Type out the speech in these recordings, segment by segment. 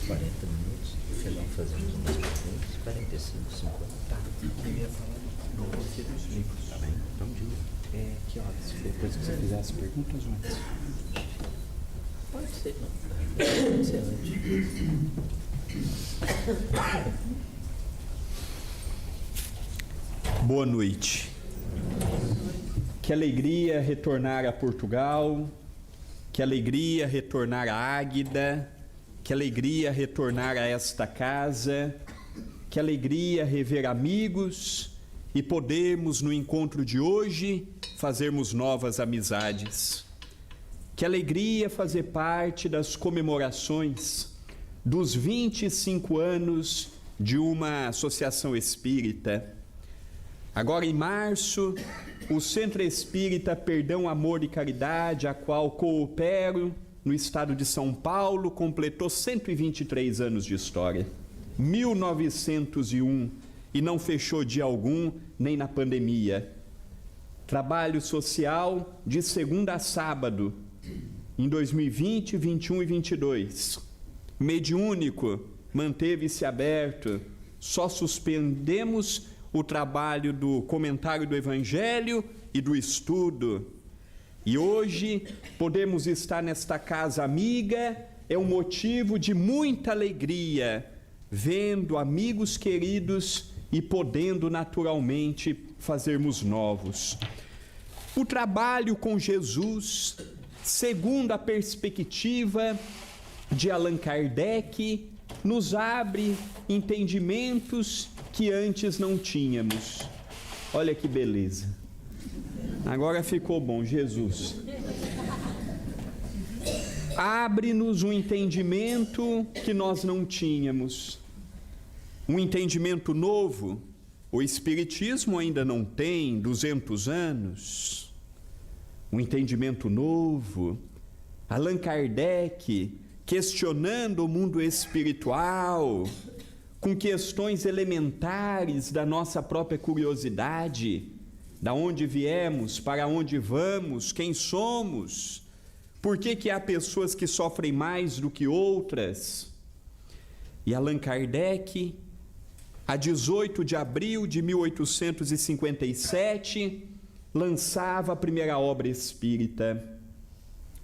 40 minutos, no final fazemos umas perguntas, 45, 50. Tá. Eu ia falar do você dos livros. Tá bem? Então diga. Que horas? Depois que você fizer as perguntas ou antes? Pode ser, não. Pode ser antes. Boa noite. Que alegria retornar a Portugal, que alegria retornar a Águida, que alegria retornar a esta casa, que alegria rever amigos e podermos no encontro de hoje fazermos novas amizades. Que alegria fazer parte das comemorações dos 25 anos de uma associação espírita. Agora em março, o Centro Espírita Perdão, Amor e Caridade, a qual coopero no estado de São Paulo, completou 123 anos de história. 1901, e não fechou dia algum, nem na pandemia. Trabalho social de segunda a sábado, em 2020, 21 e 22. Mediúnico, manteve-se aberto, só suspendemos o trabalho do comentário do Evangelho e do estudo. E hoje podemos estar nesta casa amiga, é um motivo de muita alegria, vendo amigos queridos e podendo naturalmente fazermos novos. O trabalho com Jesus, segundo a perspectiva de Allan Kardec, nos abre entendimentos que antes não tínhamos. Olha que beleza. Agora ficou bom, Jesus. Abre-nos um entendimento que nós não tínhamos. Um entendimento novo. O Espiritismo ainda não tem 200 anos. Um entendimento novo. Allan Kardec questionando o mundo espiritual, com questões elementares da nossa própria curiosidade, da onde viemos, para onde vamos, quem somos, por que há pessoas que sofrem mais do que outras. E Allan Kardec, a 18 de abril de 1857, lançava a primeira obra espírita,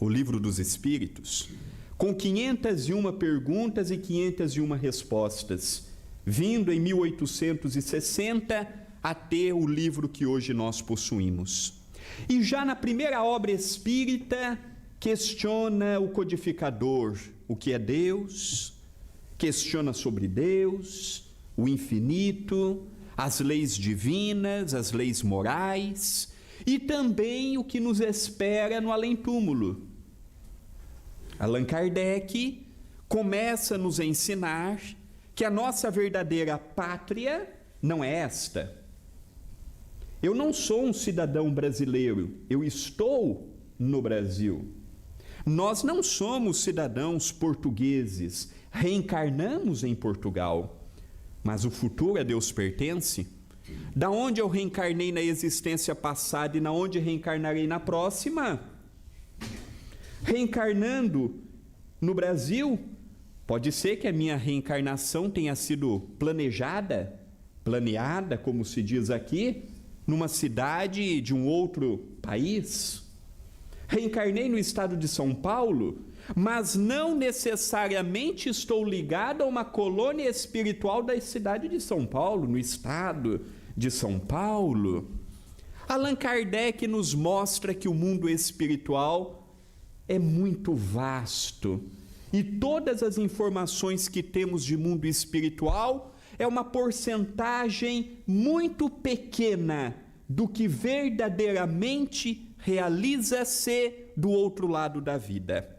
o Livro dos Espíritos, com 501 perguntas e 501 respostas, vindo em 1860 a ter o livro que hoje nós possuímos. E já na primeira obra espírita, questiona o codificador, o que é Deus, questiona sobre Deus, o infinito, as leis divinas, as leis morais, e também o que nos espera no além-túmulo. Allan Kardec começa a nos ensinar que a nossa verdadeira pátria não é esta. Eu não sou um cidadão brasileiro, eu estou no Brasil. Nós não somos cidadãos portugueses, reencarnamos em Portugal, mas o futuro a Deus pertence. Da onde eu reencarnei na existência passada e na onde reencarnarei na próxima? Reencarnando no Brasil, pode ser que a minha reencarnação tenha sido planeada, como se diz aqui, numa cidade de um outro país. Reencarnei no estado de São Paulo, mas não necessariamente estou ligado a uma colônia espiritual da cidade de São Paulo, no estado de São Paulo. Allan Kardec nos mostra que o mundo espiritual é muito vasto e todas as informações que temos de mundo espiritual é uma porcentagem muito pequena do que verdadeiramente realiza-se do outro lado da vida.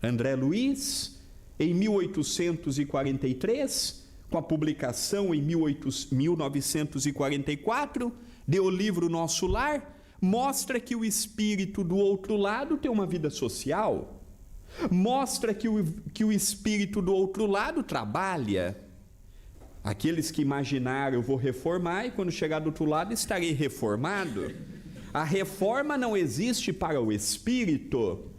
André Luiz, em 1843, com a publicação em 1944, deu o livro Nosso Lar, mostra que o espírito do outro lado tem uma vida social, mostra que o espírito do outro lado trabalha. Aqueles que imaginaram, eu vou reformar e quando chegar do outro lado estarei reformado. A reforma não existe para o espírito.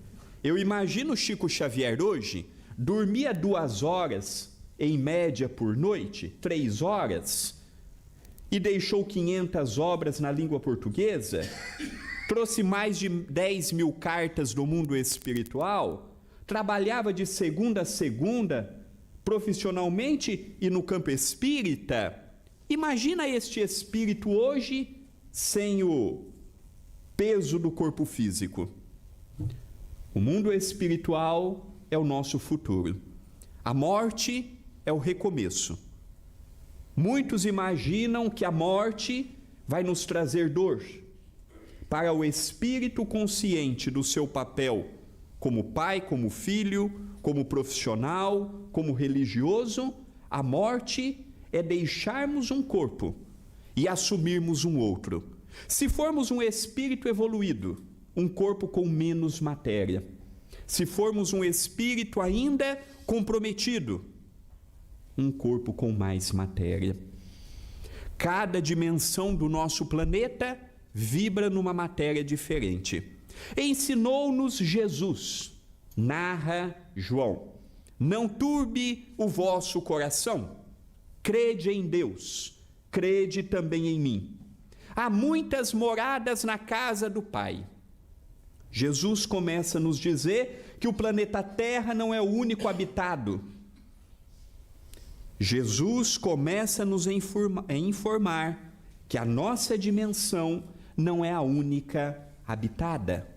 Eu imagino Chico Xavier hoje, dormia 2 horas, em média por noite, 3 horas, e deixou 500 obras na língua portuguesa, trouxe mais de 10 mil cartas do mundo espiritual, trabalhava de segunda a segunda, profissionalmente e no campo espírita. Imagina este espírito hoje sem o peso do corpo físico. O mundo espiritual é o nosso futuro. A morte é o recomeço. Muitos imaginam que a morte vai nos trazer dor. Para o espírito consciente do seu papel como pai, como filho, como profissional, como religioso, a morte é deixarmos um corpo e assumirmos um outro. Se formos um espírito evoluído, um corpo com menos matéria. Se formos um espírito ainda comprometido, um corpo com mais matéria. Cada dimensão do nosso planeta vibra numa matéria diferente. Ensinou-nos Jesus, narra João: não turbe o vosso coração, crede em Deus, crede também em mim. Há muitas moradas na casa do Pai. Jesus começa a nos dizer que o planeta Terra não é o único habitado. Jesus começa a nos informar que a nossa dimensão não é a única habitada.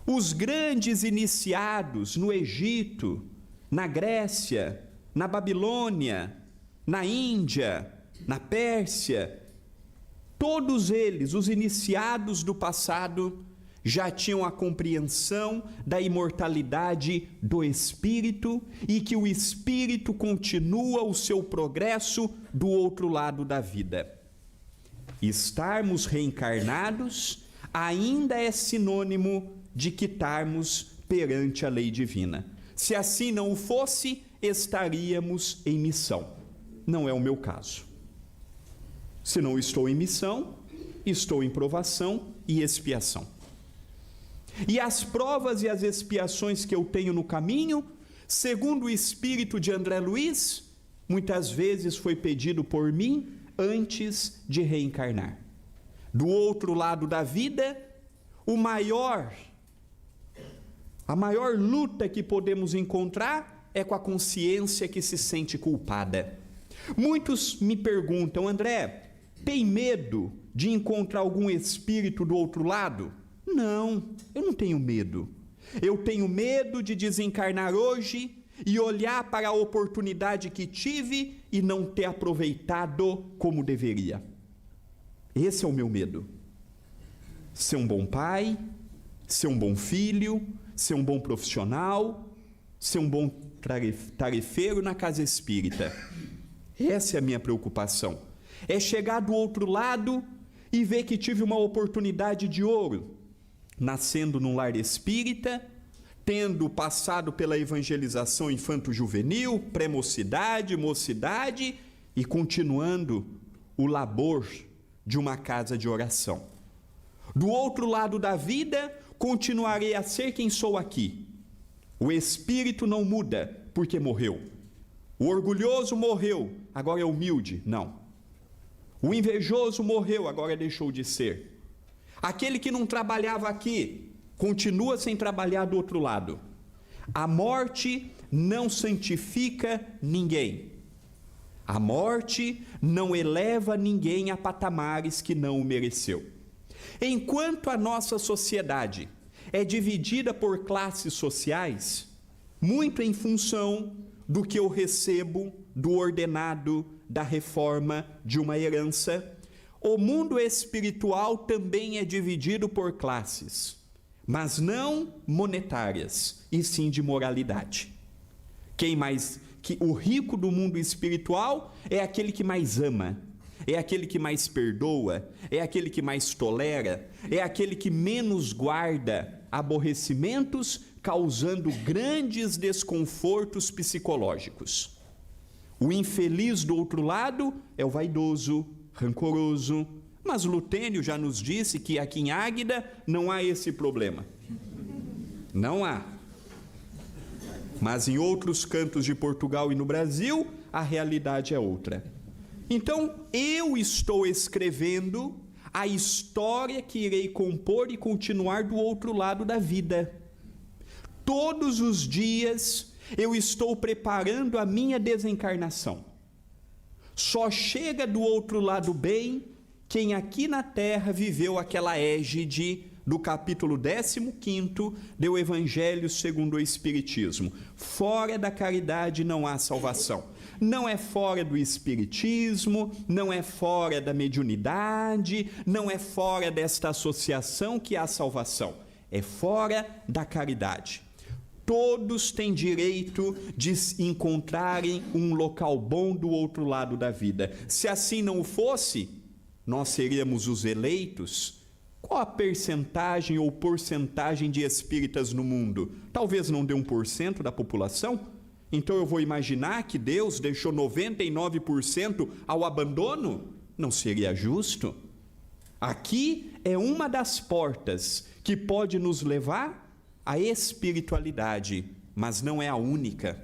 Os grandes iniciados no Egito, na Grécia, na Babilônia, na Índia, na Pérsia, todos eles, os iniciados do passado, já tinham a compreensão da imortalidade do espírito e que o espírito continua o seu progresso do outro lado da vida. Estarmos reencarnados ainda é sinônimo de quitarmos perante a lei divina. Se assim não o fosse, estaríamos em missão. Não é o meu caso. Se não estou em missão, estou em provação e expiação. E as provas e as expiações que eu tenho no caminho, segundo o espírito de André Luiz, muitas vezes foi pedido por mim antes de reencarnar. Do outro lado da vida, a maior luta que podemos encontrar é com a consciência que se sente culpada. Muitos me perguntam: André, tem medo de encontrar algum espírito do outro lado? Não, eu não tenho medo. Eu tenho medo de desencarnar hoje e olhar para a oportunidade que tive e não ter aproveitado como deveria. Esse é o meu medo. Ser um bom pai, ser um bom filho, ser um bom profissional, ser um bom tarefeiro na casa espírita. Essa é a minha preocupação. É chegar do outro lado e ver que tive uma oportunidade de ouro, nascendo num lar espírita, tendo passado pela evangelização infanto-juvenil, pré-mocidade, mocidade e continuando o labor de uma casa de oração. Do outro lado da vida, continuarei a ser quem sou aqui. O espírito não muda porque morreu. O orgulhoso morreu, agora é humilde. Não. O invejoso morreu, agora deixou de ser. Aquele que não trabalhava aqui, continua sem trabalhar do outro lado. A morte não santifica ninguém. A morte não eleva ninguém a patamares que não o mereceu. Enquanto a nossa sociedade é dividida por classes sociais, muito em função do que eu recebo do ordenado, da reforma, de uma herança, o mundo espiritual também é dividido por classes, mas não monetárias, e sim de moralidade. O rico do mundo espiritual é aquele que mais ama, é aquele que mais perdoa, é aquele que mais tolera, é aquele que menos guarda aborrecimentos, causando grandes desconfortos psicológicos. O infeliz do outro lado é o vaidoso, rancoroso, mas Lutênio já nos disse que aqui em Águeda não há esse problema. Não há. Mas em outros cantos de Portugal e no Brasil, a realidade é outra. Então, eu estou escrevendo a história que irei compor e continuar do outro lado da vida. Todos os dias eu estou preparando a minha desencarnação. Só chega do outro lado bem quem aqui na terra viveu aquela égide do capítulo 15 do Evangelho segundo o Espiritismo. Fora da caridade não há salvação. Não é fora do Espiritismo, não é fora da mediunidade, não é fora desta associação que há salvação. É fora da caridade. Todos têm direito de encontrarem um local bom do outro lado da vida. Se assim não fosse, nós seríamos os eleitos. Qual a percentagem ou porcentagem de espíritas no mundo? Talvez não dê 1% da população. Então eu vou imaginar que Deus deixou 99% ao abandono? Não seria justo? Aqui é uma das portas que pode nos levar à espiritualidade, mas não é a única.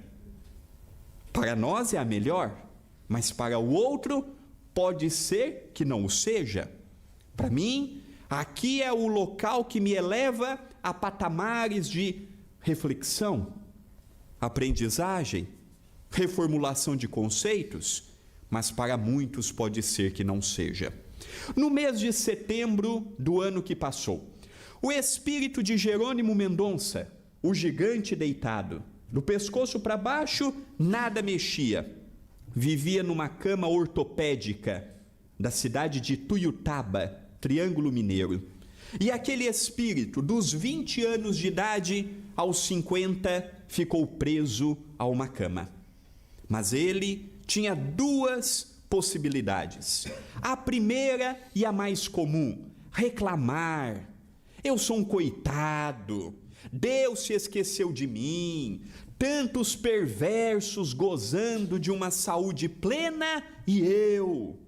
Para nós é a melhor, mas para o outro pode ser que não o seja. Para mim, aqui é o local que me eleva a patamares de reflexão, aprendizagem, reformulação de conceitos, mas para muitos pode ser que não seja. No mês de setembro do ano que passou, o espírito de Jerônimo Mendonça, o gigante deitado, do pescoço para baixo, nada mexia, vivia numa cama ortopédica da cidade de Tuiutaba, Triângulo Mineiro. E aquele espírito, dos 20 anos de idade aos 50, ficou preso a uma cama. Mas ele tinha duas possibilidades. A primeira e a mais comum, reclamar. Eu sou um coitado, Deus se esqueceu de mim, tantos perversos gozando de uma saúde plena e eu,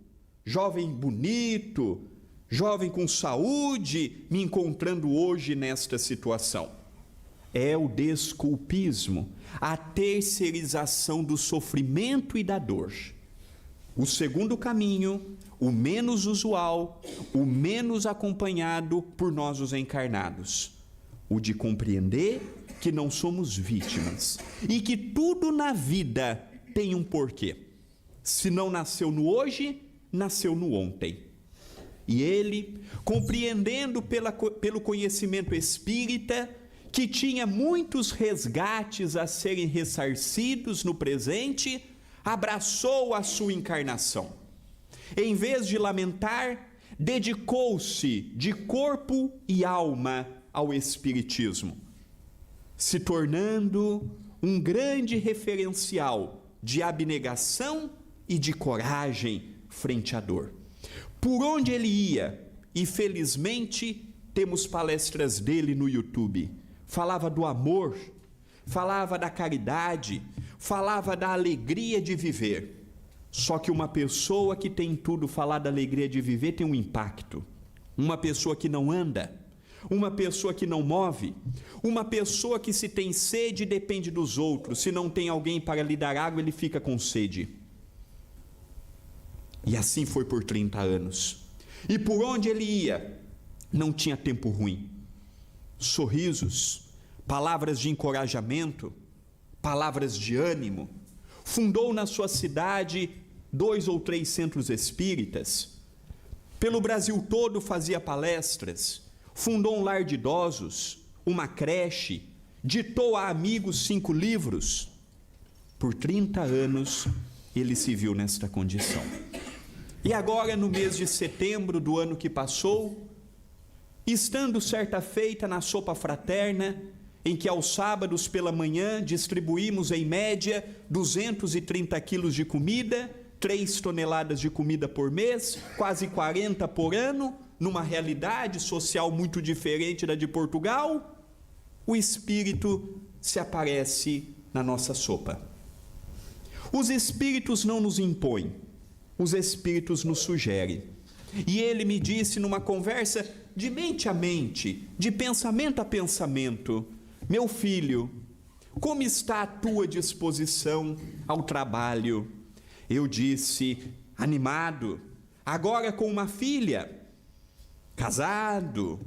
jovem bonito, jovem com saúde, me encontrando hoje nesta situação. É o desculpismo, a terceirização do sofrimento e da dor. O segundo caminho, o menos usual, o menos acompanhado por nós os encarnados, o de compreender que não somos vítimas e que tudo na vida tem um porquê. Se não nasceu no hoje, nasceu no ontem. E ele, compreendendo pelo conhecimento espírita, que tinha muitos resgates a serem ressarcidos no presente, abraçou a sua encarnação. Em vez de lamentar, dedicou-se de corpo e alma ao Espiritismo, se tornando um grande referencial de abnegação e de coragem frente à dor. Por onde ele ia, e felizmente temos palestras dele no YouTube, falava do amor, falava da caridade, falava da alegria de viver. Só que uma pessoa que tem tudo falar da alegria de viver tem um impacto. Uma pessoa que não anda, uma pessoa que não move, uma pessoa que se tem sede depende dos outros, se não tem alguém para lhe dar água, ele fica com sede. E assim foi por 30 anos. E por onde ele ia, não tinha tempo ruim. Sorrisos, palavras de encorajamento, palavras de ânimo. Fundou na sua cidade 2 ou 3 centros espíritas. Pelo Brasil todo fazia palestras. Fundou um lar de idosos, uma creche. Ditou a amigos 5 livros. Por 30 anos ele se viu nesta condição. E agora, no mês de setembro do ano que passou, estando certa feita na sopa fraterna, em que aos sábados pela manhã distribuímos em média 230 quilos de comida, 3 toneladas de comida por mês, quase 40 por ano, numa realidade social muito diferente da de Portugal, o Espírito se aparece na nossa sopa. Os Espíritos não nos impõem, os Espíritos nos sugerem. E ele me disse numa conversa de mente a mente, de pensamento a pensamento: meu filho, Como está a tua disposição ao trabalho? Eu disse, animado, agora com uma filha, casado,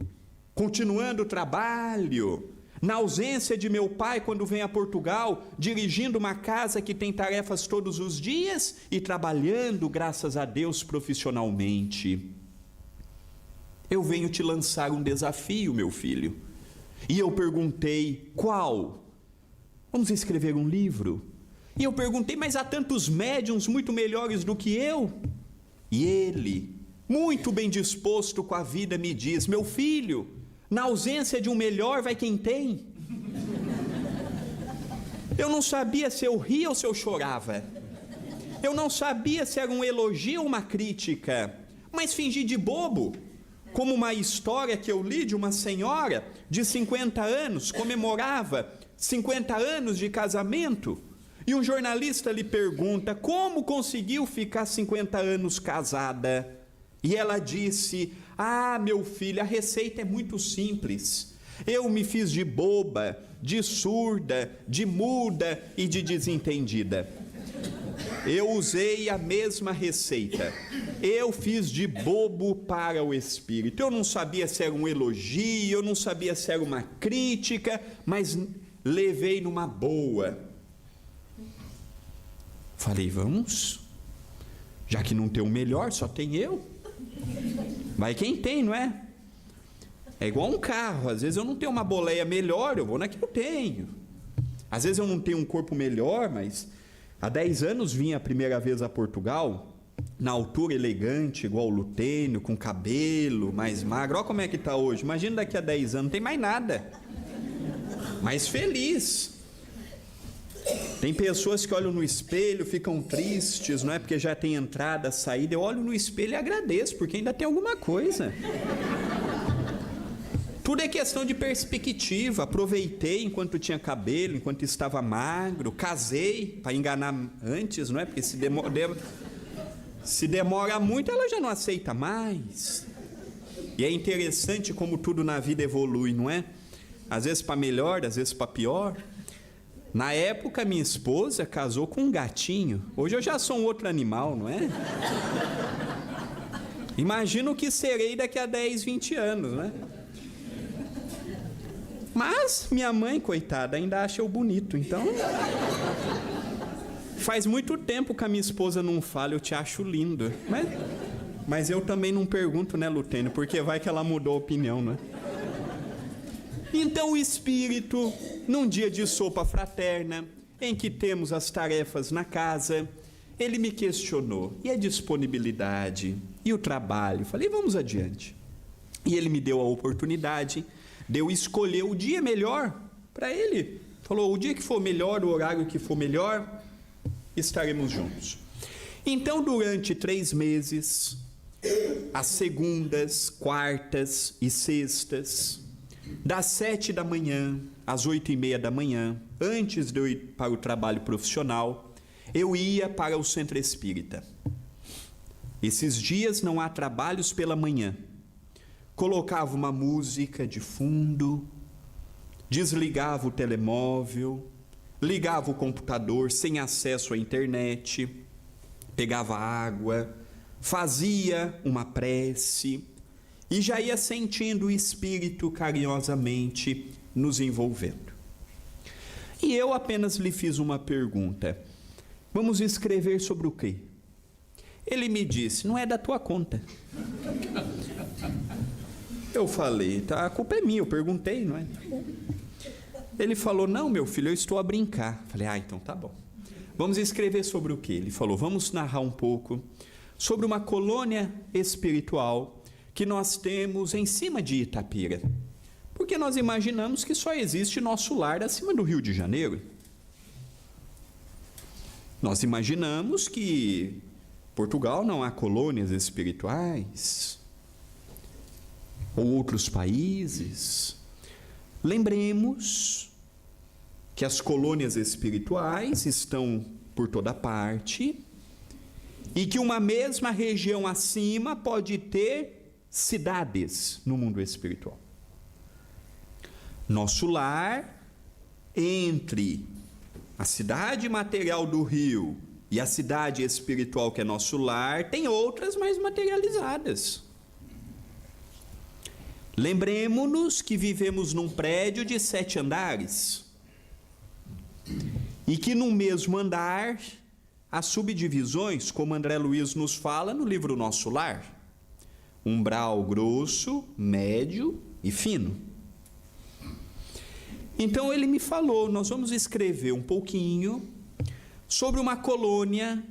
continuando o trabalho, na ausência de meu pai quando vem a Portugal, dirigindo uma casa que tem tarefas todos os dias e trabalhando, graças a Deus, profissionalmente. Eu venho te lançar um desafio, meu filho. E eu perguntei, qual? Vamos escrever um livro? E eu perguntei, mas há tantos médiuns muito melhores do que eu? E ele, muito bem disposto com a vida, me diz, meu filho, na ausência de um melhor vai quem tem. Eu não sabia se eu ria ou se eu chorava. Eu não sabia se era um elogio ou uma crítica, mas fingi de bobo. Como uma história que eu li de uma senhora de 50 anos, comemorava 50 anos de casamento, e um jornalista lhe pergunta como conseguiu ficar 50 anos casada. E ela disse, meu filho, a receita é muito simples. Eu me fiz de boba, de surda, de muda e de desentendida. Eu usei a mesma receita. Eu fiz de bobo para o espírito. Eu não sabia se era um elogio, eu não sabia se era uma crítica, mas levei numa boa. Falei, vamos? Já que não tem o melhor, só tem eu. Vai quem tem, não é? É igual um carro. Às vezes eu não tenho uma boleia melhor, eu vou na que eu tenho. Às vezes eu não tenho um corpo melhor, mas há 10 anos vim a primeira vez a Portugal, na altura elegante, igual o Lutênio, com cabelo mais magro. Olha como é que está hoje. Imagina daqui a 10 anos, não tem mais nada. Mas feliz. Tem pessoas que olham no espelho, ficam tristes, não é? Porque já tem entrada, saída. Eu olho no espelho e agradeço, porque ainda tem alguma coisa. Tudo é questão de perspectiva. Aproveitei enquanto tinha cabelo, enquanto estava magro. Casei para enganar antes, não é? Porque se demora muito, ela já não aceita mais. E é interessante como tudo na vida evolui, não é? Às vezes para melhor, às vezes para pior. Na época, minha esposa casou com um gatinho. Hoje eu já sou um outro animal, não é? Imagino o que serei daqui a 10, 20 anos, né? Mas minha mãe, coitada, ainda acha eu bonito, então... Faz muito tempo que a minha esposa não fala, eu te acho lindo. Mas eu também não pergunto, né, Lutênio? Porque vai que ela mudou a opinião, né? Então o espírito, num dia de sopa fraterna, em que temos as tarefas na casa, ele me questionou, e a disponibilidade, e o trabalho? Falei, vamos adiante. E ele me deu a oportunidade de eu escolher o dia melhor para ele. Falou, o dia que for melhor, o horário que for melhor, estaremos juntos. Então, durante 3 meses, às segundas, quartas e sextas, das 7 da manhã às 8:30 da manhã, antes de eu ir para o trabalho profissional, eu ia para o centro espírita. Esses dias não há trabalhos pela manhã. Colocava uma música de fundo, desligava o telemóvel, ligava o computador sem acesso à internet, pegava água, fazia uma prece e já ia sentindo o espírito carinhosamente nos envolvendo. E eu apenas lhe fiz uma pergunta: vamos escrever sobre o quê? Ele me disse, não é da tua conta. Eu falei, tá, a culpa é minha, eu perguntei, não é? Ele falou, não, meu filho, eu estou a brincar. Falei, então tá bom. Vamos escrever sobre o quê? Ele falou, vamos narrar um pouco sobre uma colônia espiritual que nós temos em cima de Itapira. Porque nós imaginamos que só existe nosso lar acima do Rio de Janeiro. Nós imaginamos que Portugal não há colônias espirituais, ou outros países. Lembremos que as colônias espirituais estão por toda parte e que uma mesma região acima pode ter cidades no mundo espiritual. Nosso lar entre a cidade material do Rio e a cidade espiritual que é nosso lar, tem outras mais materializadas. Lembremos-nos que vivemos num prédio de 7 andares e que no mesmo andar há subdivisões, como André Luiz nos fala no livro Nosso Lar: umbral grosso, médio e fino. Então ele me falou, nós vamos escrever um pouquinho sobre uma colônia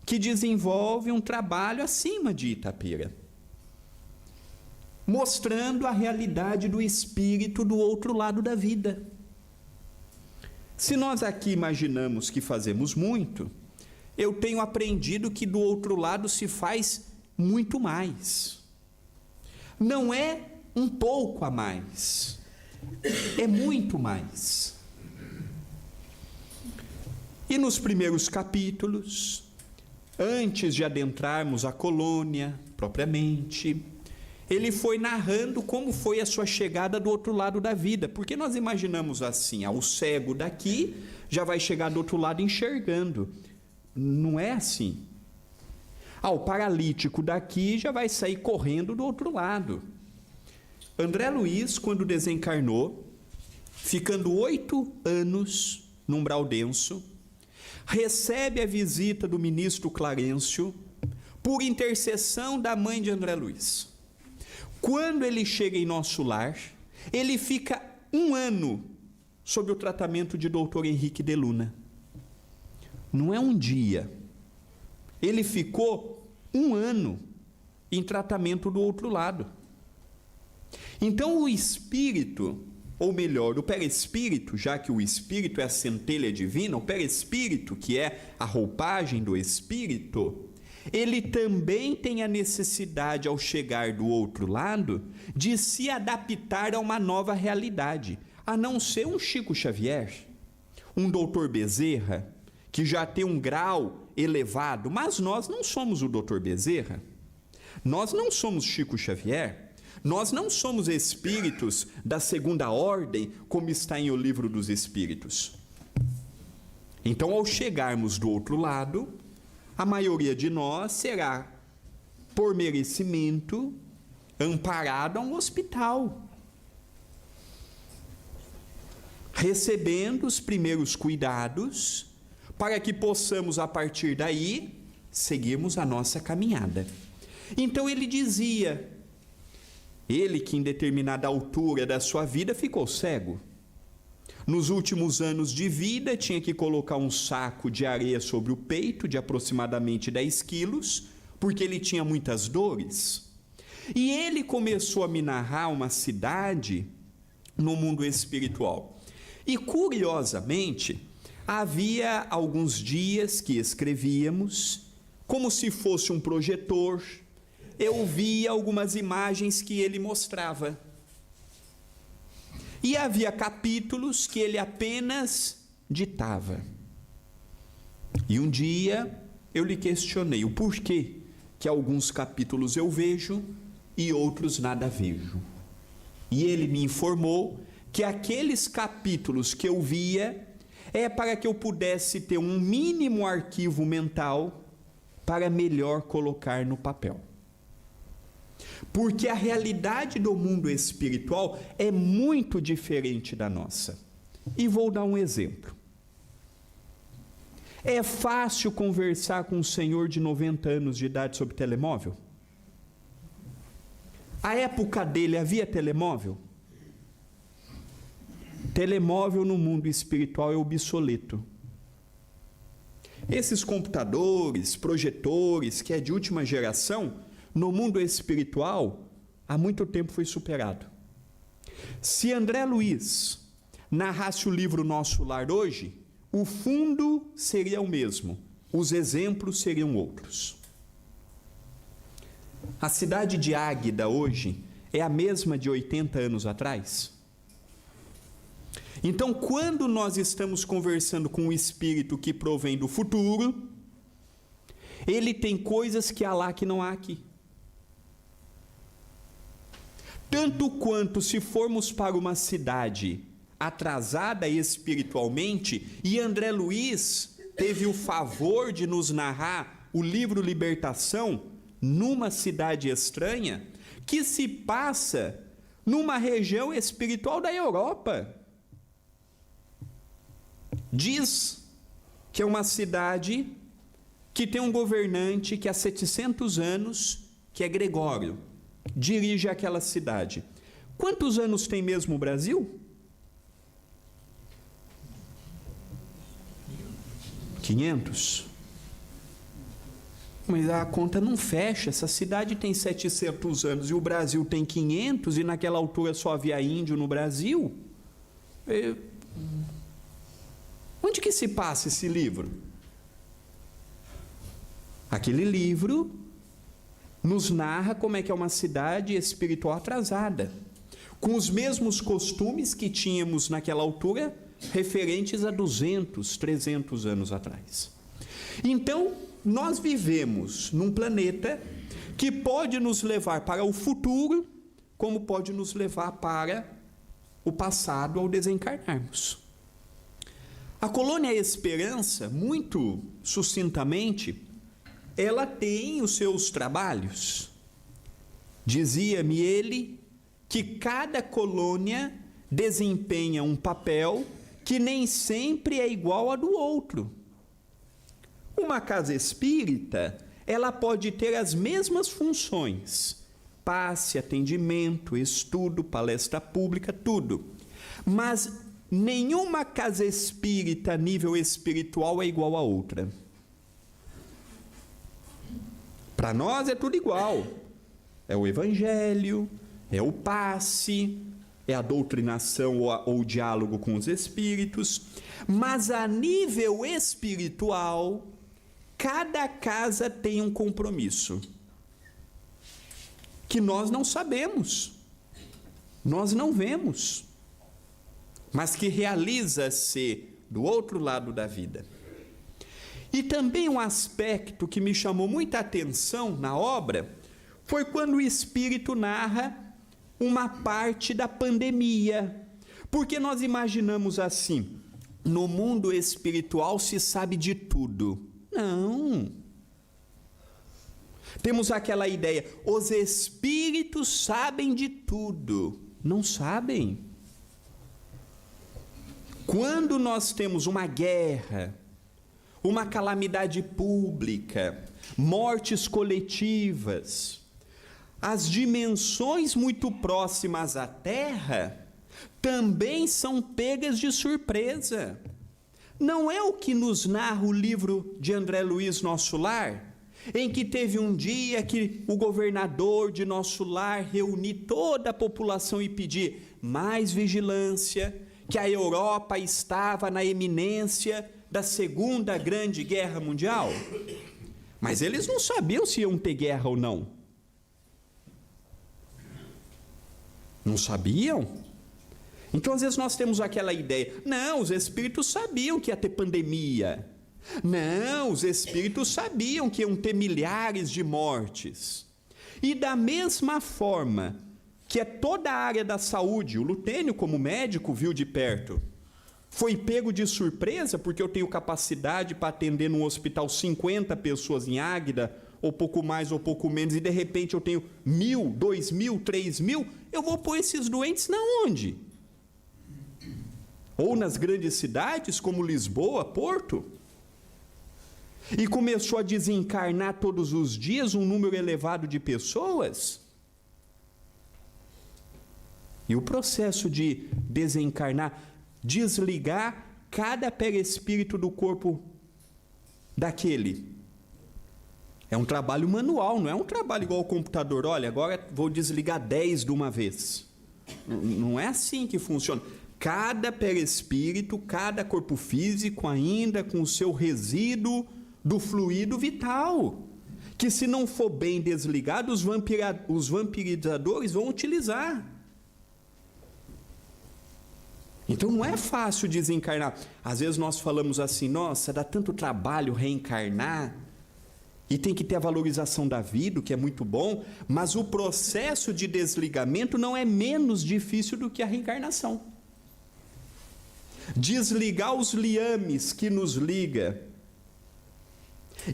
que desenvolve um trabalho acima de Itapira, mostrando a realidade do espírito do outro lado da vida. Se nós aqui imaginamos que fazemos muito, eu tenho aprendido que do outro lado se faz muito mais. Não é um pouco a mais, é muito mais. E nos primeiros capítulos, antes de adentrarmos a colônia propriamente, ele foi narrando como foi a sua chegada do outro lado da vida, porque nós imaginamos assim: o cego daqui já vai chegar do outro lado enxergando. Não é assim. O paralítico daqui já vai sair correndo do outro lado. André Luiz, quando desencarnou, ficando 8 anos num umbral denso, recebe a visita do ministro Clarencio por intercessão da mãe de André Luiz. Quando ele chega em nosso lar, ele fica 1 ano sob o tratamento de Dr. Henrique de Luna. Não é um dia. Ele ficou 1 ano em tratamento do outro lado. Então o espírito, ou melhor, o perispírito, já que o espírito é a centelha divina, o perispírito, que é a roupagem do espírito, ele também tem a necessidade, ao chegar do outro lado, de se adaptar a uma nova realidade, a não ser um Chico Xavier, um Dr. Bezerra, que já tem um grau elevado. Mas nós não somos o Dr. Bezerra, nós não somos Chico Xavier, nós não somos espíritos da segunda ordem, como está em O Livro dos Espíritos. Então, ao chegarmos do outro lado, a maioria de nós será, por merecimento, amparado a um hospital, recebendo os primeiros cuidados, para que possamos, a partir daí, seguirmos a nossa caminhada. Então ele dizia, ele que em determinada altura da sua vida ficou cego, nos últimos anos de vida tinha que colocar um saco de areia sobre o peito, de aproximadamente 10 quilos, porque ele tinha muitas dores. E ele começou a me narrar uma cidade no mundo espiritual. E curiosamente, havia alguns dias que escrevíamos, como se fosse um projetor, eu via algumas imagens que ele mostrava. E havia capítulos que ele apenas ditava. E um dia eu lhe questionei o porquê que alguns capítulos eu vejo e outros nada vejo. E ele me informou que aqueles capítulos que eu via é para que eu pudesse ter um mínimo arquivo mental para melhor colocar no papel. Porque a realidade do mundo espiritual é muito diferente da nossa. E vou dar um exemplo. É fácil conversar com um senhor de 90 anos de idade sobre telemóvel? A época dele havia telemóvel? Telemóvel no mundo espiritual é obsoleto. Esses computadores, projetores, que é de última geração, no mundo espiritual, há muito tempo foi superado. Se André Luiz narrasse o livro Nosso Lar hoje, o fundo seria o mesmo, os exemplos seriam outros. A cidade de Águeda hoje é a mesma de 80 anos atrás? Então, quando nós estamos conversando com um espírito que provém do futuro, ele tem coisas que há lá que não há aqui. Tanto quanto se formos para uma cidade atrasada espiritualmente, e André Luiz teve o favor de nos narrar o livro Libertação, numa cidade estranha, que se passa numa região espiritual da Europa. Diz que é uma cidade que tem um governante que há 700 anos, que é Gregório, dirige aquela cidade. Quantos anos tem mesmo o Brasil? 500. Mas a conta não fecha. Essa cidade tem 700 anos e o Brasil tem 500, e naquela altura só havia índio no Brasil. Onde que se passa esse livro? Aquele livro nos narra como é que é uma cidade espiritual atrasada, com os mesmos costumes que tínhamos naquela altura, referentes a 200, 300 anos atrás. Então, nós vivemos num planeta que pode nos levar para o futuro, como pode nos levar para o passado ao desencarnarmos. A Colônia Esperança, muito sucintamente, ela tem os seus trabalhos. Dizia-me ele que cada colônia desempenha um papel que nem sempre é igual a do outro. Uma casa espírita, ela pode ter as mesmas funções: passe, atendimento, estudo, palestra pública, tudo. Mas nenhuma casa espírita a nível espiritual é igual a outra. Para nós é tudo igual. É o evangelho, é o passe, é a doutrinação ou o diálogo com os espíritos. Mas a nível espiritual, cada casa tem um compromisso que nós não sabemos, nós não vemos, mas que realiza-se do outro lado da vida. E também um aspecto que me chamou muita atenção na obra foi quando o Espírito narra uma parte da pandemia. Porque nós imaginamos assim: no mundo espiritual se sabe de tudo. Não. Temos aquela ideia: os espíritos sabem de tudo. Não sabem. Quando nós temos uma guerra, uma calamidade pública, mortes coletivas, as dimensões muito próximas à Terra também são pegas de surpresa. Não é o que nos narra o livro de André Luiz, Nosso Lar, em que teve um dia que o governador de Nosso Lar reuniu toda a população e pedir mais vigilância, que a Europa estava na iminência da Segunda Grande Guerra Mundial. Mas eles não sabiam se iam ter guerra ou não. Não sabiam? Então, às vezes, nós temos aquela ideia: não, os espíritos sabiam que ia ter pandemia. Não, os espíritos sabiam que iam ter milhares de mortes. E da mesma forma que é toda a área da saúde, o Lutênio, como médico, viu de perto. Foi pego de surpresa, porque eu tenho capacidade para atender num hospital 50 pessoas em Águeda, ou pouco mais ou pouco menos, e de repente eu tenho 1.000, 2.000, 3.000, eu vou pôr esses doentes na onde? Ou nas grandes cidades, como Lisboa, Porto? E começou a desencarnar todos os dias um número elevado de pessoas? E o processo de desencarnar, desligar cada perispírito do corpo daquele, é um trabalho manual, não é um trabalho igual ao computador. Olha, agora vou desligar 10 de uma vez. Não é assim que funciona. Cada perispírito, cada corpo físico, ainda com o seu resíduo do fluido vital, que se não for bem desligado, os vampirizadores vão utilizar. Então não é fácil desencarnar. Às vezes nós falamos assim: nossa, dá tanto trabalho reencarnar, e tem que ter a valorização da vida, o que é muito bom, mas o processo de desligamento não é menos difícil do que a reencarnação. desligar os liames que nos liga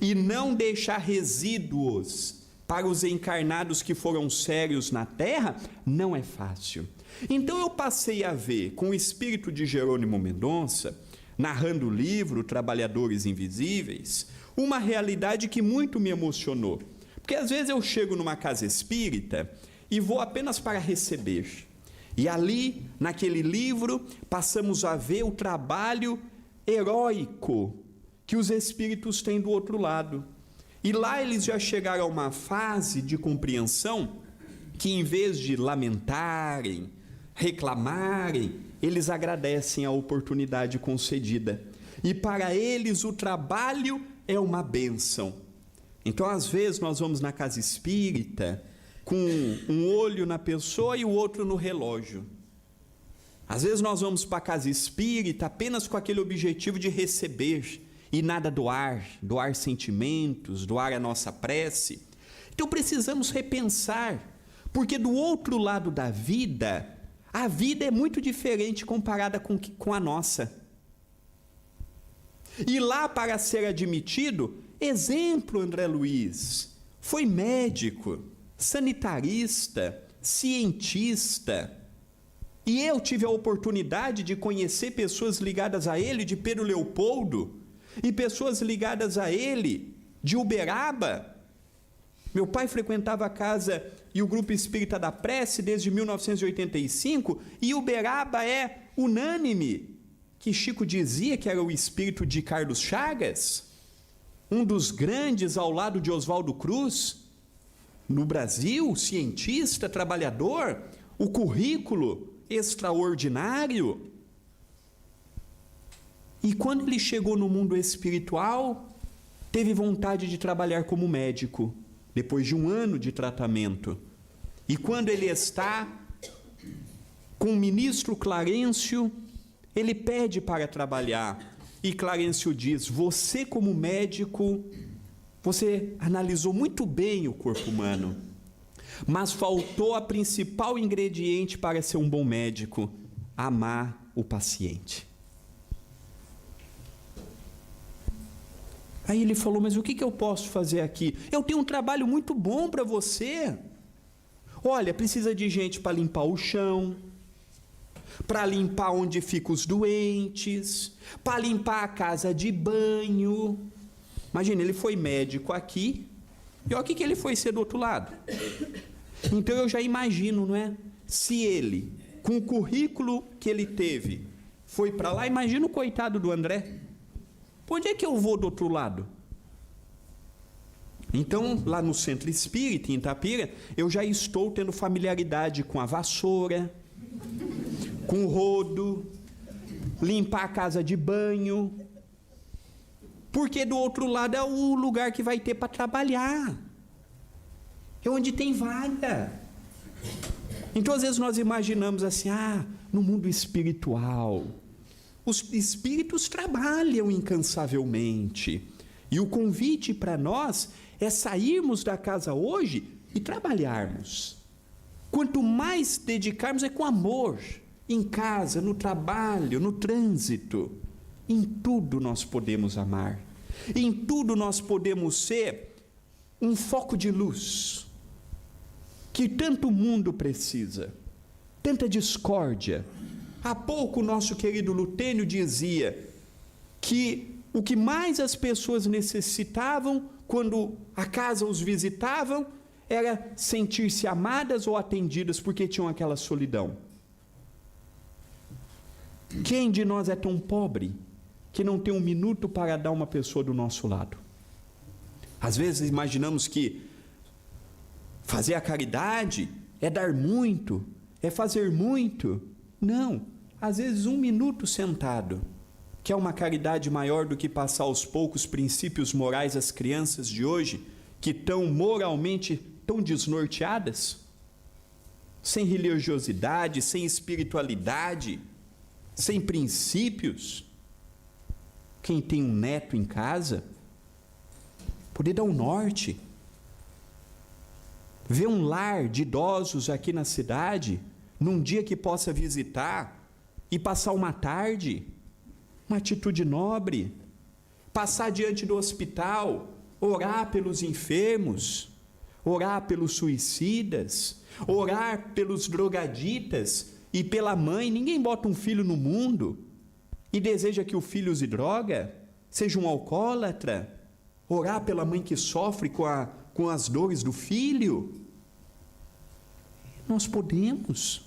e não deixar resíduos para os encarnados que foram sérios na terra, não é fácil. Então eu passei a ver, com o espírito de Jerônimo Mendonça, narrando o livro Trabalhadores Invisíveis, uma realidade que muito me emocionou. Porque às vezes eu chego numa casa espírita e vou apenas para receber. E ali, naquele livro, passamos a ver o trabalho heróico que os espíritos têm do outro lado. E lá eles já chegaram a uma fase de compreensão que, em vez de lamentarem, reclamarem, eles agradecem a oportunidade concedida. E para eles o trabalho é uma bênção. Então, às vezes, nós vamos na casa espírita com um olho na pessoa e o outro no relógio. Às vezes nós vamos para a casa espírita apenas com aquele objetivo de receber e nada doar sentimentos, doar a nossa prece. Então precisamos repensar, porque do outro lado da vida, a vida é muito diferente comparada com a nossa. E lá, para ser admitido, exemplo, André Luiz, foi médico, sanitarista, cientista. E eu tive a oportunidade de conhecer pessoas ligadas a ele de Pedro Leopoldo e pessoas ligadas a ele de Uberaba. Meu pai frequentava a casa e o grupo espírita da prece desde 1985, e Uberaba é unânime que Chico dizia que era o espírito de Carlos Chagas, um dos grandes ao lado de Oswaldo Cruz. No Brasil, cientista, trabalhador, o currículo extraordinário. E quando ele chegou no mundo espiritual, teve vontade de trabalhar como médico, depois de 1 ano de tratamento. E quando ele está com o ministro Clarencio, ele pede para trabalhar. E Clarencio diz: você, como médico, você analisou muito bem o corpo humano, mas faltou a principal ingrediente para ser um bom médico: amar o paciente. Aí ele falou: mas o que eu posso fazer aqui? Eu tenho um trabalho muito bom para você. Olha, precisa de gente para limpar o chão, para limpar onde ficam os doentes, para limpar a casa de banho. Imagina, ele foi médico aqui, e olha o que ele foi ser do outro lado. Então eu já imagino, não é? Se ele, com o currículo que ele teve, foi para lá, imagina o coitado do André. Por onde é que eu vou do outro lado? Então, lá no Centro Espírita, em Itapira, eu já estou tendo familiaridade com a vassoura, com o rodo, limpar a casa de banho, porque do outro lado é o lugar que vai ter para trabalhar, é onde tem vaga. Então, às vezes nós imaginamos assim: no mundo espiritual, os espíritos trabalham incansavelmente, e o convite para nós é sairmos da casa hoje e trabalharmos. Quanto mais dedicarmos, é com amor, em casa, no trabalho, no trânsito. Em tudo nós podemos amar, em tudo nós podemos ser um foco de luz, que tanto o mundo precisa, tanta discórdia. Há pouco o nosso querido Lutênio dizia que o que mais as pessoas necessitavam quando a casa os visitavam era sentir-se amadas ou atendidas, porque tinham aquela solidão. Quem de nós é tão pobre que não tem 1 minuto para dar uma pessoa do nosso lado? Às vezes imaginamos que fazer a caridade é dar muito, é fazer muito. Não, às vezes 1 minuto sentado, que é uma caridade maior do que passar aos poucos princípios morais às crianças de hoje, que estão moralmente tão desnorteadas, sem religiosidade, sem espiritualidade, sem princípios. Quem tem um neto em casa, poder dar um norte, ver um lar de idosos aqui na cidade, num dia que possa visitar e passar uma tarde, uma atitude nobre. Passar diante do hospital, orar pelos enfermos, orar pelos suicidas, orar pelos drogaditas e pela mãe. Ninguém bota um filho no mundo e deseja que o filho use droga, seja um alcoólatra. Orar pela mãe que sofre com as dores do filho. Nós podemos.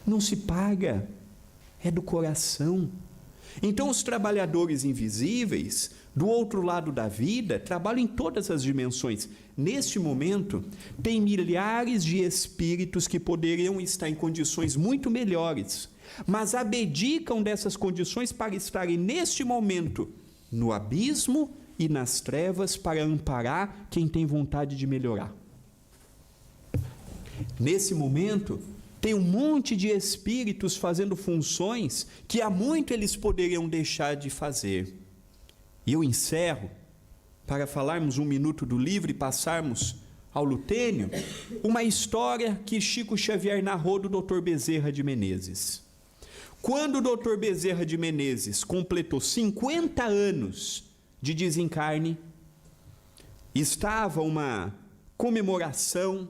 Não se paga, é do coração. Então os trabalhadores invisíveis, do outro lado da vida, trabalham em todas as dimensões. Neste momento, tem milhares de espíritos que poderiam estar em condições muito melhores, mas abdicam dessas condições para estarem neste momento no abismo e nas trevas para amparar quem tem vontade de melhorar. Nesse momento, tem um monte de espíritos fazendo funções que há muito eles poderiam deixar de fazer. E eu encerro, para falarmos um minuto do livro e passarmos ao Lutênio, uma história que Chico Xavier narrou do Dr. Bezerra de Menezes. Quando o Dr. Bezerra de Menezes completou 50 anos de desencarne, estava uma comemoração.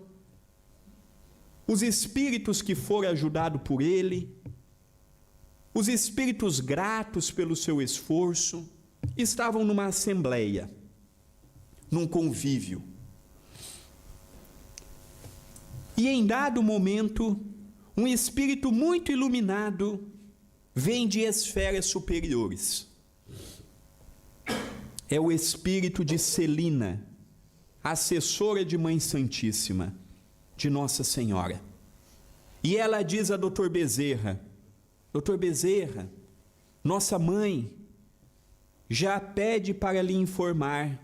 Os espíritos que foram ajudados por ele, os espíritos gratos pelo seu esforço, estavam numa assembleia, num convívio. E em dado momento, um espírito muito iluminado vem de esferas superiores. É o espírito de Celina, assessora de Mãe Santíssima, de Nossa Senhora. E ela diz a Dr. Bezerra: Dr. Bezerra, nossa mãe já pede para lhe informar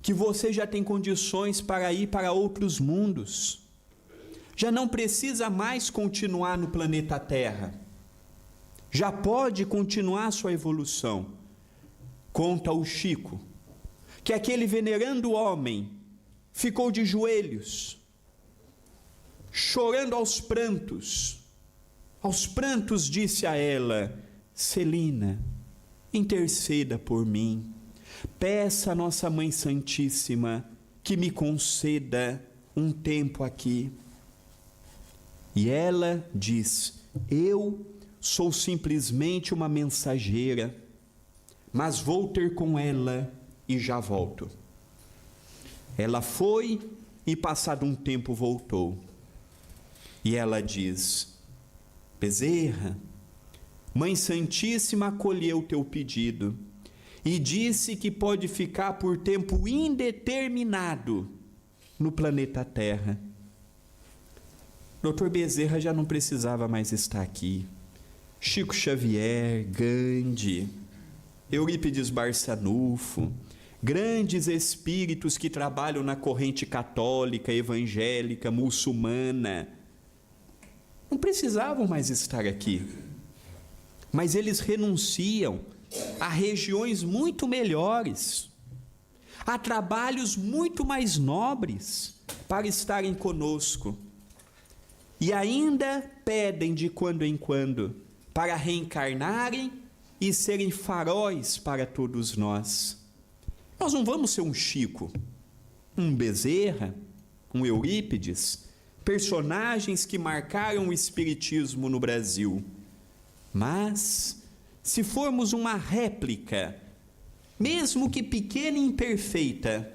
que você já tem condições para ir para outros mundos. Já não precisa mais continuar no planeta Terra. Já pode continuar sua evolução. Conta o Chico que aquele venerando homem ficou de joelhos, chorando aos prantos. Aos prantos disse a ela: Celina, interceda por mim. Peça a Nossa Mãe Santíssima que me conceda um tempo aqui. E ela diz: eu sou simplesmente uma mensageira, mas vou ter com ela e já volto. Ela foi e passado um tempo voltou. E ela diz: Bezerra, Mãe Santíssima acolheu o teu pedido e disse que pode ficar por tempo indeterminado no planeta Terra. Dr. Bezerra já não precisava mais estar aqui. Chico Xavier, Gandhi, Eurípides Barçanufo, grandes espíritos que trabalham na corrente católica, evangélica, muçulmana, não precisavam mais estar aqui, mas eles renunciam a regiões muito melhores, a trabalhos muito mais nobres para estarem conosco, e ainda pedem de quando em quando para reencarnarem e serem faróis para todos nós. Nós não vamos ser um Chico, um Bezerra, um Eurípides, personagens que marcaram o espiritismo no Brasil. Mas, se formos uma réplica, mesmo que pequena e imperfeita,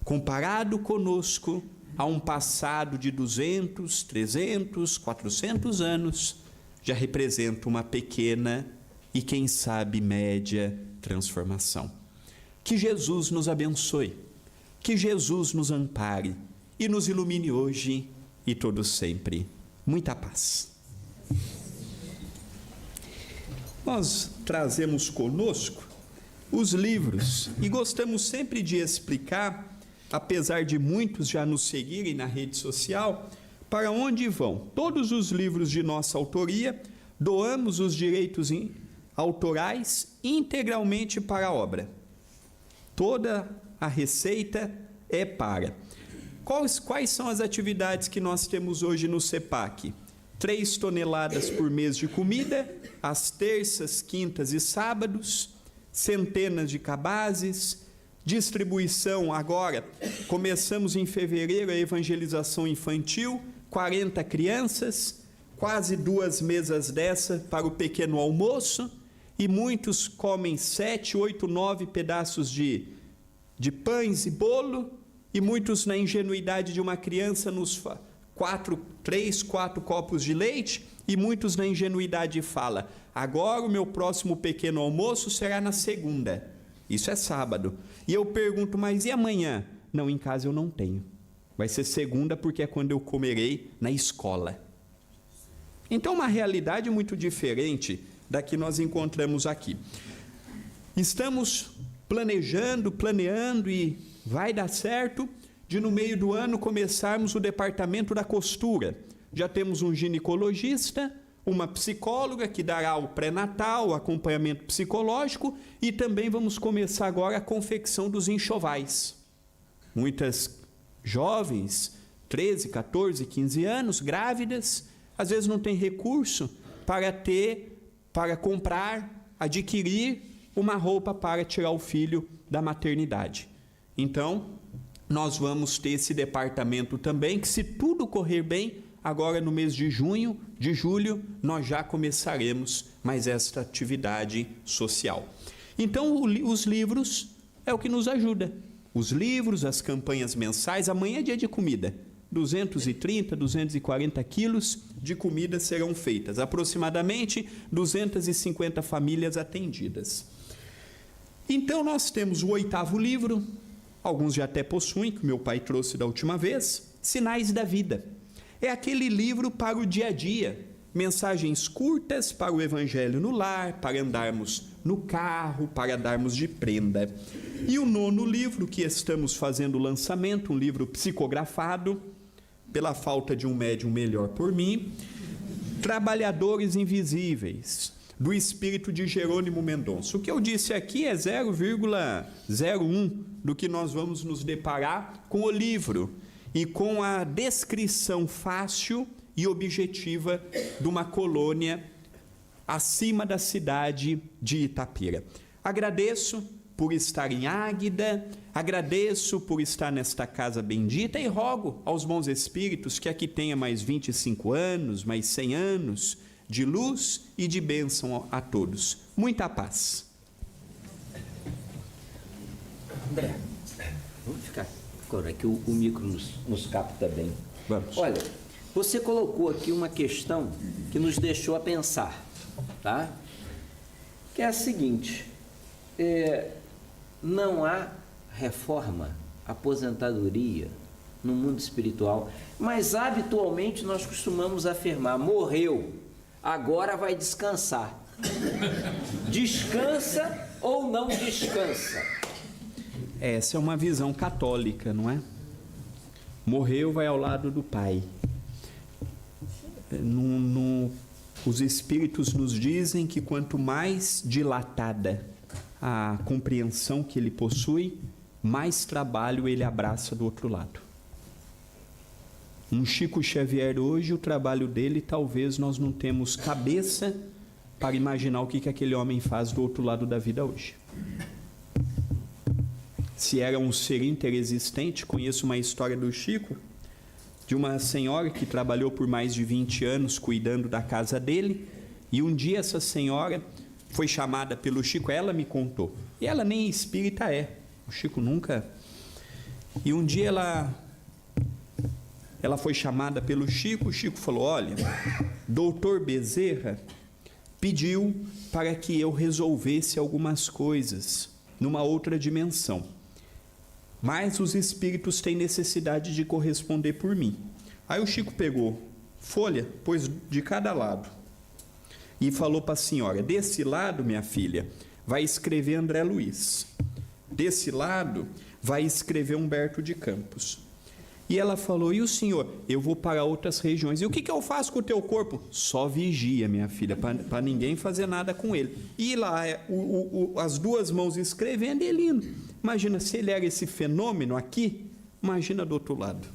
comparado conosco a um passado de 200, 300, 400 anos, já representa uma pequena e, quem sabe, média transformação. Que Jesus nos abençoe, que Jesus nos ampare e nos ilumine hoje e todo sempre. Muita paz. Nós trazemos conosco os livros e gostamos sempre de explicar, apesar de muitos já nos seguirem na rede social, para onde vão. Todos os livros de nossa autoria, doamos os direitos autorais integralmente para a obra. Toda a receita é para. Quais são as atividades que nós temos hoje no CEPAC? 3 toneladas por mês de comida, às terças, quintas e sábados, centenas de cabazes, distribuição agora, começamos em fevereiro a evangelização infantil, 40 crianças, quase 2 mesas dessa para o pequeno almoço, e muitos comem 7, 8, 9 pedaços de pães e bolo, e muitos na ingenuidade de uma criança nos 3, 4 copos de leite, e muitos na ingenuidade fala, agora o meu próximo pequeno almoço será na segunda, isso é sábado, e eu pergunto, mas e amanhã? Não, em casa eu não tenho, vai ser segunda porque é quando eu comerei na escola. Então uma realidade muito diferente da que nós encontramos aqui. Estamos planeando e vai dar certo de no meio do ano começarmos o departamento da costura. Já temos um ginecologista, uma psicóloga que dará o pré-natal, o acompanhamento psicológico, e também vamos começar agora a confecção dos enxovais. Muitas jovens, 13, 14, 15 anos, grávidas, às vezes não tem recurso para comprar, adquirir uma roupa para tirar o filho da maternidade. Então, nós vamos ter esse departamento também, que se tudo correr bem, agora no mês de julho, nós já começaremos mais esta atividade social. Então, os livros é o que nos ajuda. Os livros, as campanhas mensais, amanhã é dia de comida. 230, 240 quilos de comida serão feitas. Aproximadamente 250 famílias atendidas. Então, nós temos o 8º livro, alguns já até possuem, que meu pai trouxe da última vez, Sinais da Vida. É aquele livro para o dia a dia, mensagens curtas para o evangelho no lar, para andarmos no carro, para darmos de prenda. E o 9º livro que estamos fazendo o lançamento, um livro psicografado, pela falta de um médium melhor por mim, Trabalhadores Invisíveis, do espírito de Jerônimo Mendonça. O que eu disse aqui é 0,01 do que nós vamos nos deparar com o livro e com a descrição fácil e objetiva de uma colônia acima da cidade de Itapira. Agradeço por estar em Águida, agradeço por estar nesta casa bendita e rogo aos bons espíritos que aqui tenha mais 25 anos, mais 100 anos de luz e de bênção a todos. Muita paz. André, vamos ficar agora que o micro nos capta bem. Vamos. Olha, você colocou aqui uma questão que nos deixou a pensar, tá? Que é a seguinte, não há reforma, aposentadoria no mundo espiritual, mas habitualmente nós costumamos afirmar, morreu, agora vai descansar. Descansa ou não descansa? Essa é uma visão católica, não é? Morreu, vai ao lado do Pai. Os espíritos nos dizem que quanto mais dilatada a compreensão que ele possui, mais trabalho ele abraça do outro lado. Um Chico Xavier hoje, o trabalho dele, talvez nós não temos cabeça para imaginar o que aquele homem faz do outro lado da vida hoje. Se era um ser interexistente, conheço uma história do Chico, de uma senhora que trabalhou por mais de 20 anos cuidando da casa dele, e um dia essa senhora foi chamada pelo Chico, ela me contou, e ela nem espírita é, o Chico nunca, e um dia ela foi chamada pelo Chico, o Chico falou, olha, doutor Bezerra pediu para que eu resolvesse algumas coisas numa outra dimensão, mas os espíritos têm necessidade de corresponder por mim. Aí o Chico pegou folha, pôs de cada lado e falou para a senhora, desse lado, minha filha, vai escrever André Luiz, desse lado vai escrever Humberto de Campos. E ela falou, e o senhor? Eu vou para outras regiões. E o que eu faço com o teu corpo? Só vigia, minha filha, para ninguém fazer nada com ele. E lá, as duas mãos escrevendo, ele indo. Imagina, se ele era esse fenômeno aqui, imagina do outro lado.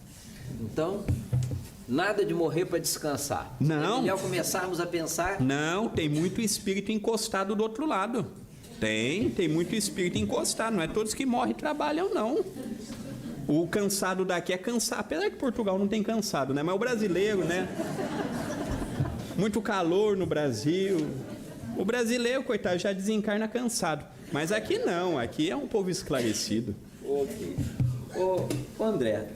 Então, Nada de morrer para descansar. Não. É melhor começarmos a pensar... Não, tem muito espírito encostado do outro lado. Tem muito espírito encostado. Não é todos que morrem e trabalham, não. O cansado daqui é cansado. Apesar que Portugal não tem cansado, né? Mas o brasileiro, né? Muito calor no Brasil. O brasileiro, coitado, já desencarna cansado. Mas aqui não, aqui é um povo esclarecido. Ok. Ô André,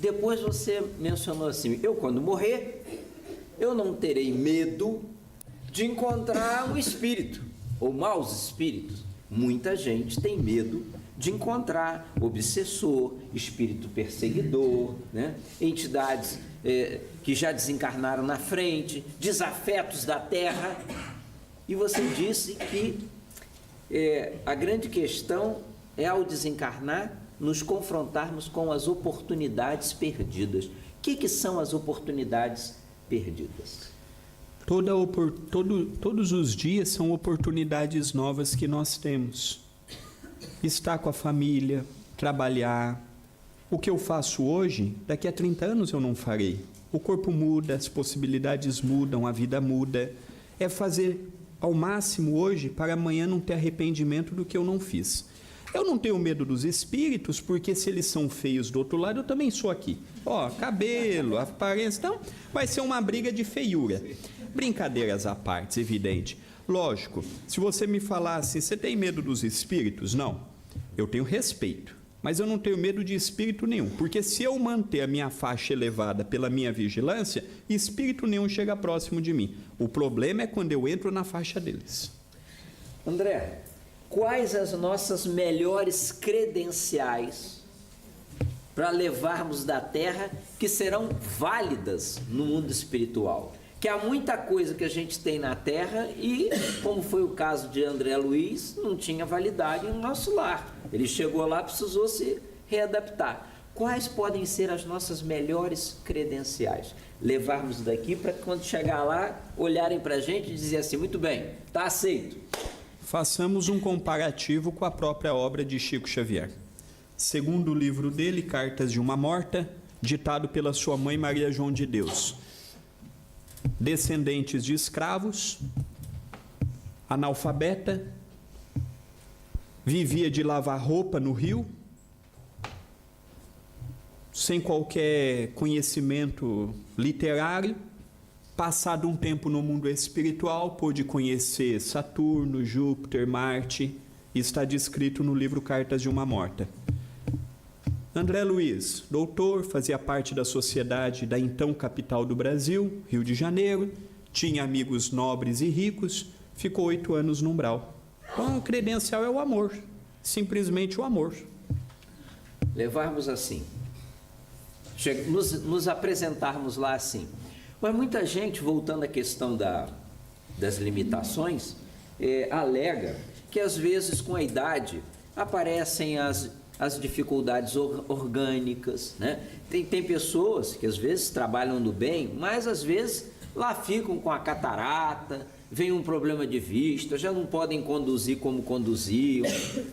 depois você mencionou assim, eu quando morrer, eu não terei medo de encontrar um espírito, ou maus espíritos. Muita gente tem medo de encontrar obsessor, espírito perseguidor, né? Entidades que já desencarnaram na frente, desafetos da terra. E você disse que a grande questão é, ao desencarnar, nos confrontarmos com as oportunidades perdidas. O que são as oportunidades perdidas? Todos os dias são oportunidades novas que nós temos. Estar com a família, trabalhar. O que eu faço hoje, daqui a 30 anos eu não farei. O corpo muda, as possibilidades mudam, a vida muda. É fazer ao máximo hoje para amanhã não ter arrependimento do que eu não fiz. Eu não tenho medo dos espíritos, porque se eles são feios do outro lado, eu também sou aqui. Ó, cabelo, aparência, então vai ser uma briga de feiura. Brincadeiras à parte, evidente. Lógico, se você me falar assim, você tem medo dos espíritos? Não, eu tenho respeito, mas eu não tenho medo de espírito nenhum, porque se eu manter a minha faixa elevada pela minha vigilância, espírito nenhum chega próximo de mim. O problema é quando eu entro na faixa deles. André, quais as nossas melhores credenciais para levarmos da Terra que serão válidas no mundo espiritual? Que há muita coisa que a gente tem na Terra e, como foi o caso de André Luiz, não tinha validade no nosso lar. Ele chegou lá, precisou se readaptar. Quais podem ser as nossas melhores credenciais? Levarmos daqui para quando chegar lá, olharem para a gente e dizer assim, muito bem, está aceito. Façamos um comparativo com a própria obra de Chico Xavier. Segundo o livro dele, Cartas de uma Morta, ditado pela sua mãe Maria João de Deus. Descendentes de escravos, analfabeta, vivia de lavar roupa no rio, sem qualquer conhecimento literário. Passado um tempo no mundo espiritual, pôde conhecer Saturno, Júpiter, Marte, e está descrito no livro Cartas de uma Morta. André Luiz, doutor, fazia parte da sociedade da então capital do Brasil, Rio de Janeiro, tinha amigos nobres e ricos, ficou 8 anos no umbral. Então, o credencial é o amor, simplesmente o amor. Levarmos assim, nos apresentarmos lá assim. Mas muita gente, voltando à questão das limitações, alega que às vezes com a idade aparecem as dificuldades orgânicas, né? Tem pessoas que às vezes trabalham no bem, mas às vezes lá ficam com a catarata, vem um problema de vista, já não podem conduzir como conduziam,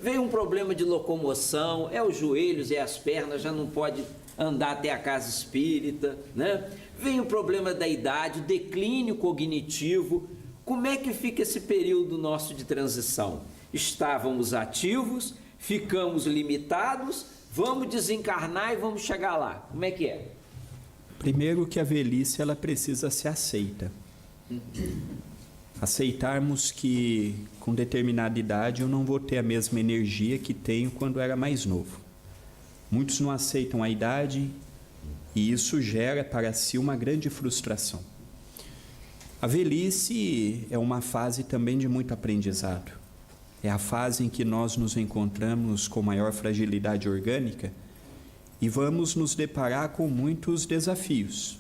vem um problema de locomoção, os joelhos e as pernas, já não pode andar até a casa espírita, né? Vem o problema da idade, o declínio cognitivo. Como é que fica esse período nosso de transição? Estávamos ativos, ficamos limitados, vamos desencarnar e vamos chegar lá. Como é que é? Primeiro que a velhice, ela precisa ser aceita. Aceitarmos que com determinada idade eu não vou ter a mesma energia que tenho quando era mais novo. Muitos não aceitam a idade e isso gera para si uma grande frustração. A velhice é uma fase também de muito aprendizado. É a fase em que nós nos encontramos com maior fragilidade orgânica e vamos nos deparar com muitos desafios.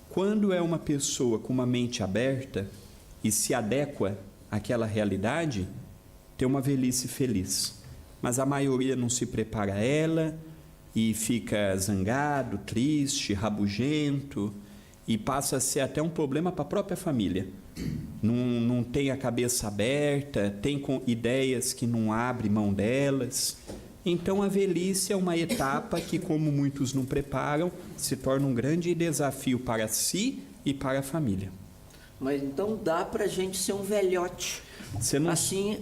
Quando é uma pessoa com uma mente aberta e se adequa àquela realidade, tem uma velhice feliz. Mas a maioria não se prepara a ela e fica zangado, triste, rabugento e passa a ser até um problema para a própria família. Não tem a cabeça aberta, tem ideias que não abre mão delas Então a velhice é uma etapa que, como muitos não preparam, se torna um grande desafio para si e para a família. Mas então dá para a gente ser um velhote, Você não... assim,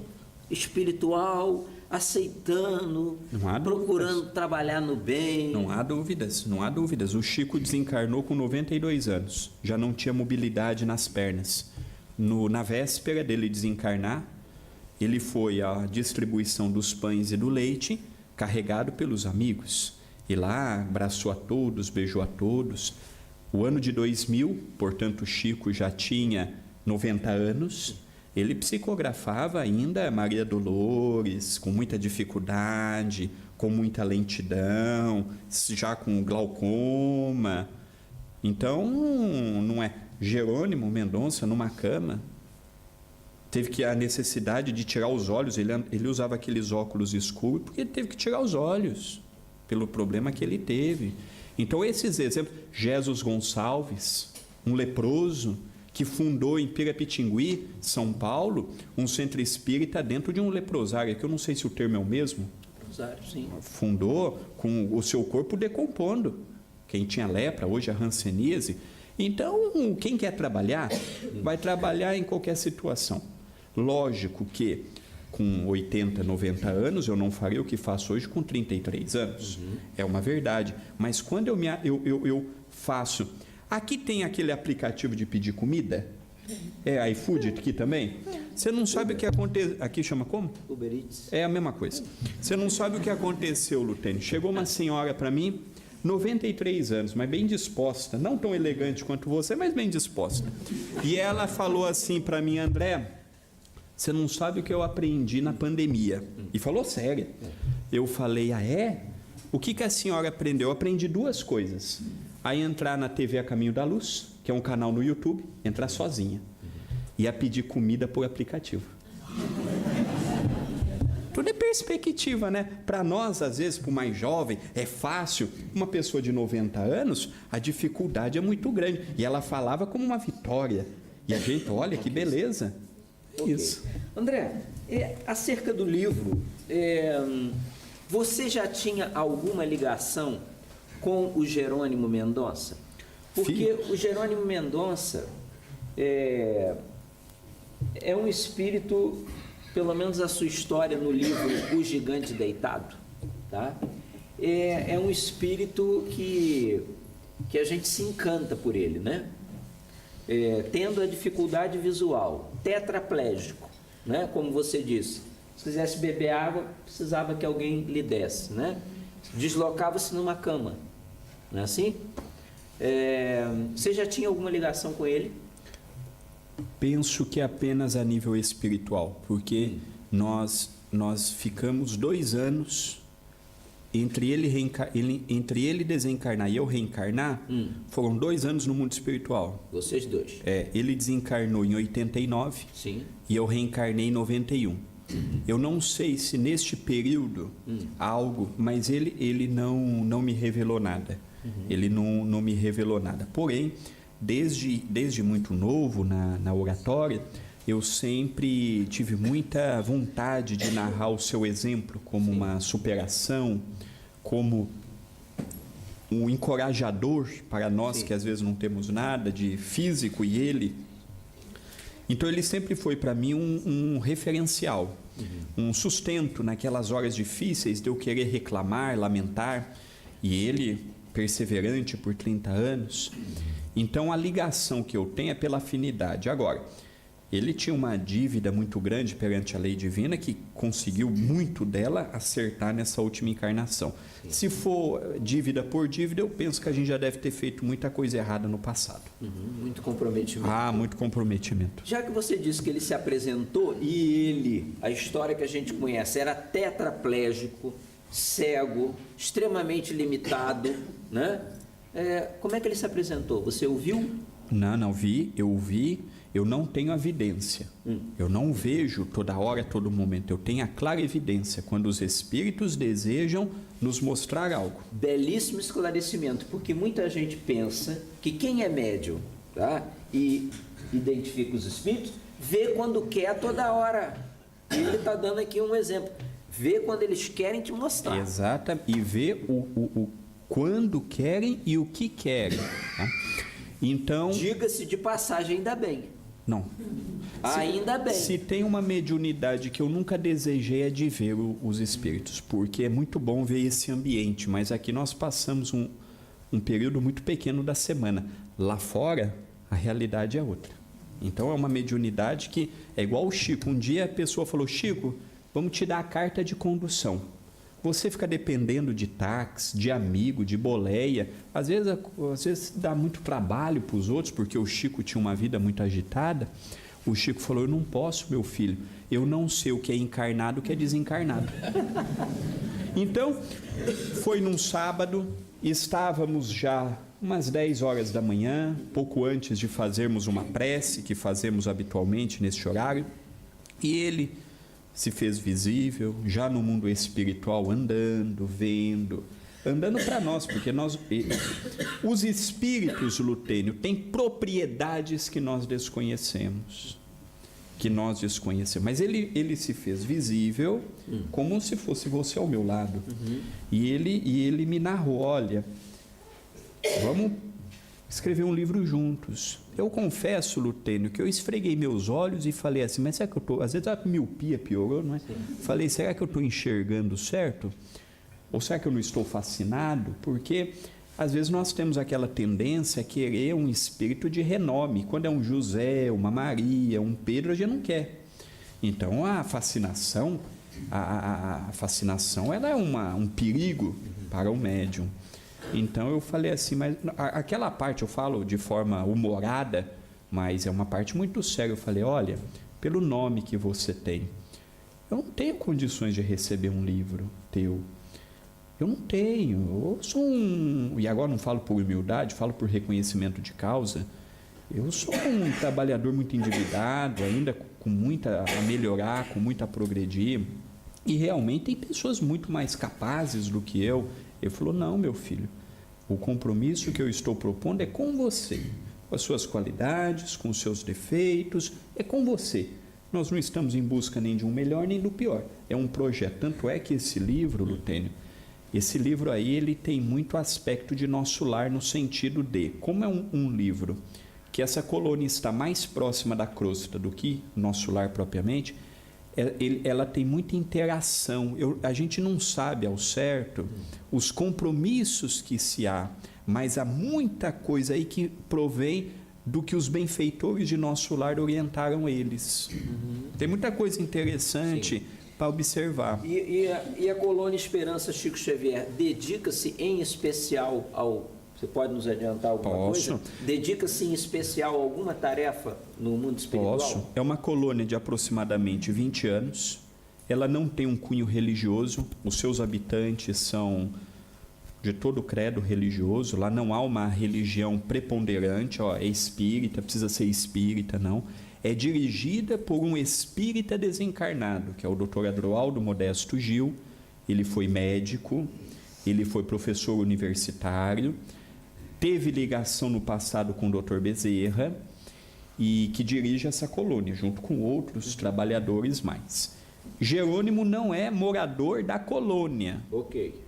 espiritual, aceitando, Não há procurando dúvidas. trabalhar no bem. Não há dúvidas, não há dúvidas. O Chico desencarnou com 92 anos, já não tinha mobilidade nas pernas. Na véspera dele desencarnar, ele foi à distribuição dos pães e do leite, carregado pelos amigos. E lá abraçou a todos, beijou a todos. O ano de 2000, portanto, o Chico já tinha 90 anos. Ele psicografava ainda Maria Dolores, com muita dificuldade, com muita lentidão, já com glaucoma. Então, não é Jerônimo Mendonça numa cama. Teve que a necessidade de tirar os olhos, ele usava aqueles óculos escuros, porque ele teve que tirar os olhos, pelo problema que ele teve. Então, esses exemplos, Jesus Gonçalves, um leproso, que fundou em Pirapitingui, São Paulo, um centro espírita dentro de um leprosário, que eu não sei se o termo é o mesmo. Leprosário, sim. Fundou com o seu corpo decompondo. Quem tinha lepra, hoje a hanseníase. Então, quem quer trabalhar, vai trabalhar em qualquer situação. Lógico que com 80, 90 anos, eu não farei o que faço hoje com 33 anos. É uma verdade. Mas quando eu faço... Aqui tem aquele aplicativo de pedir comida? É iFood aqui também? Você não sabe o que aconteceu... Aqui chama como? Uber Eats. É a mesma coisa. Você não sabe o que aconteceu, Lutênio. Chegou uma senhora para mim, 93 anos, mas bem disposta. Não tão elegante quanto você, mas bem disposta. E ela falou assim para mim, André... Você não sabe o que eu aprendi na pandemia. E falou sério. Eu falei, é? O que a senhora aprendeu? Eu aprendi duas coisas. A entrar na TV A Caminho da Luz, que é um canal no YouTube, entrar sozinha. E a pedir comida por aplicativo. Tudo é perspectiva, né? Para nós, às vezes, para o mais jovem, é fácil. Uma pessoa de 90 anos, a dificuldade é muito grande. E ela falava como uma vitória. E a gente, olha que beleza. Okay. Isso. André, acerca do livro, você já tinha alguma ligação com o Jerônimo Mendonça? Porque o Jerônimo Mendonça é um espírito, pelo menos a sua história no livro O Gigante Deitado, tá? É um espírito que a gente se encanta por ele, né? Tendo a dificuldade visual, tetraplégico, né? Como você disse, se quisesse beber água, precisava que alguém lhe desse, né? Deslocava-se numa cama, não é assim? Você já tinha alguma ligação com ele? Penso que apenas a nível espiritual, porque nós ficamos 2 anos entre ele desencarnar e eu reencarnar, foram 2 anos no mundo espiritual. Vocês dois? Ele desencarnou em 89. Sim. E eu reencarnei em 91. Eu não sei se neste período algo, mas ele não me revelou nada. Ele não me revelou nada. Porém, desde muito novo na oratória, eu sempre tive muita vontade de narrar o seu exemplo como uma superação, como um encorajador para nós que às vezes não temos nada de físico e ele. Então ele sempre foi para mim um referencial, um sustento naquelas horas difíceis de eu querer reclamar, lamentar, e ele perseverante por 30 anos. Então a ligação que eu tenho é pela afinidade. Agora, ele tinha uma dívida muito grande perante a lei divina que conseguiu muito dela acertar nessa última encarnação. Se for dívida por dívida, eu penso que a gente já deve ter feito muita coisa errada no passado. Muito comprometimento. Muito comprometimento. Já que você disse que ele se apresentou e a história que a gente conhece, era tetraplégico, cego, extremamente limitado, né? Como é que ele se apresentou? Você ouviu? Não vi, eu ouvi. Eu não tenho evidência. Eu não vejo toda hora, todo momento. Eu tenho a clara evidência quando os espíritos desejam nos mostrar algo. Belíssimo esclarecimento, porque muita gente pensa que quem é médium, tá? E identifica os espíritos, vê quando quer toda hora. E ele está dando aqui um exemplo. Vê quando eles querem te mostrar. Exato. E vê o quando querem e o que querem. Tá? Então... Diga-se de passagem, ainda bem. Não. Ainda bem. Se tem uma mediunidade que eu nunca desejei é de ver os espíritos, porque é muito bom ver esse ambiente, mas aqui nós passamos um período muito pequeno da semana. Lá fora, a realidade é outra. Então é uma mediunidade que é igual o Chico. Um dia a pessoa falou: Chico, vamos te dar a carta de condução. Você fica dependendo de táxi, de amigo, de boleia. Às vezes dá muito trabalho para os outros, porque o Chico tinha uma vida muito agitada. O Chico falou: eu não posso, meu filho. Eu não sei o que é encarnado, o que é desencarnado. Então, foi num sábado, estávamos já umas 10 horas da manhã, pouco antes de fazermos uma prece, que fazemos habitualmente nesse horário, e ele se fez visível, já no mundo espiritual, andando, vendo, andando para nós, porque os espíritos, Lutênio, têm propriedades que nós desconhecemos. Mas ele se fez visível como se fosse você ao meu lado. E ele me narrou: olha, vamos escrever um livro juntos. Eu confesso, Lutênio, que eu esfreguei meus olhos e falei assim: mas será que eu estou... Às vezes a miopia piorou, não é? Sim. Falei: será que eu estou enxergando certo? Ou será que eu não estou fascinado? Porque às vezes nós temos aquela tendência a querer um espírito de renome. Quando é um José, uma Maria, um Pedro, a gente não quer. Então a fascinação, a fascinação ela é um perigo para o médium. Então eu falei assim, mas aquela parte eu falo de forma humorada, mas é uma parte muito séria. Eu falei: olha, pelo nome que você tem, eu não tenho condições de receber um livro teu. Eu não tenho. Eu sou e agora não falo por humildade, falo por reconhecimento de causa. Eu sou um trabalhador muito endividado, ainda com muita a melhorar, com muito a progredir. E realmente tem pessoas muito mais capazes do que eu. Ele falou: não, meu filho, o compromisso que eu estou propondo é com você, com as suas qualidades, com os seus defeitos, é com você. Nós não estamos em busca nem de um melhor nem do pior. É um projeto. Tanto é que esse livro, Lutênio, esse livro aí, ele tem muito aspecto de nosso lar, no sentido de, como é um livro que essa colônia está mais próxima da crosta do que nosso lar propriamente, ela tem muita interação. A gente não sabe ao certo os compromissos que se há, mas há muita coisa aí que provém do que os benfeitores de nosso lar orientaram eles. Tem muita coisa interessante para observar. E a colônia Esperança Chico Xavier dedica-se em especial ao... Você pode nos adiantar alguma coisa? Dedica-se em especial a alguma tarefa no mundo espiritual? Posso. É uma colônia de aproximadamente 20 anos. Ela não tem um cunho religioso. Os seus habitantes são de todo o credo religioso. Lá não há uma religião preponderante. É espírita, precisa ser espírita, não. É dirigida por um espírita desencarnado, que é o Dr. Adroaldo Modesto Gil. Ele foi médico, ele foi professor universitário, teve ligação no passado com o Dr. Bezerra e que dirige essa colônia, junto com outros trabalhadores mais. Jerônimo não é morador da colônia. Ok.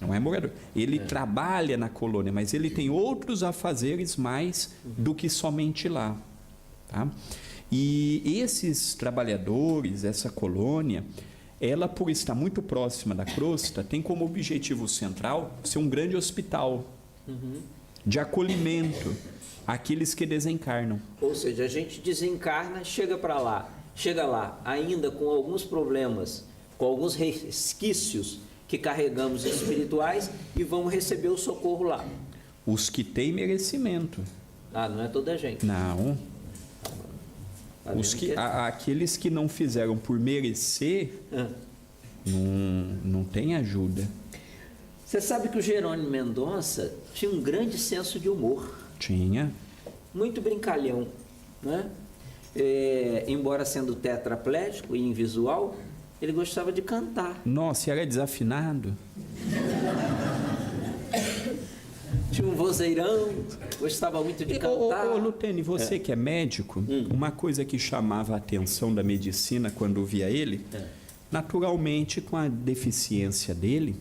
Não é morador. Ele trabalha na colônia, mas ele tem outros afazeres mais do que somente lá. Tá? E esses trabalhadores, essa colônia, ela, por estar muito próxima da crosta, tem como objetivo central ser um grande hospital de acolhimento àqueles que desencarnam. Ou seja, a gente desencarna, chega lá ainda com alguns problemas, com alguns resquícios que carregamos espirituais e vamos receber o socorro lá. Os que têm merecimento. Não é toda a gente. Não. Aqueles que não fizeram por merecer, não tem ajuda. Você sabe que o Jerônimo Mendonça tinha um grande senso de humor. Tinha. Muito brincalhão, né? Embora sendo tetraplégico e invisual, ele gostava de cantar. Nossa, e era desafinado. Tinha um vozeirão, gostava muito de cantar. Ô Lutênio, você que é médico, uma coisa que chamava a atenção da medicina quando via ele, Naturalmente, com a deficiência dele,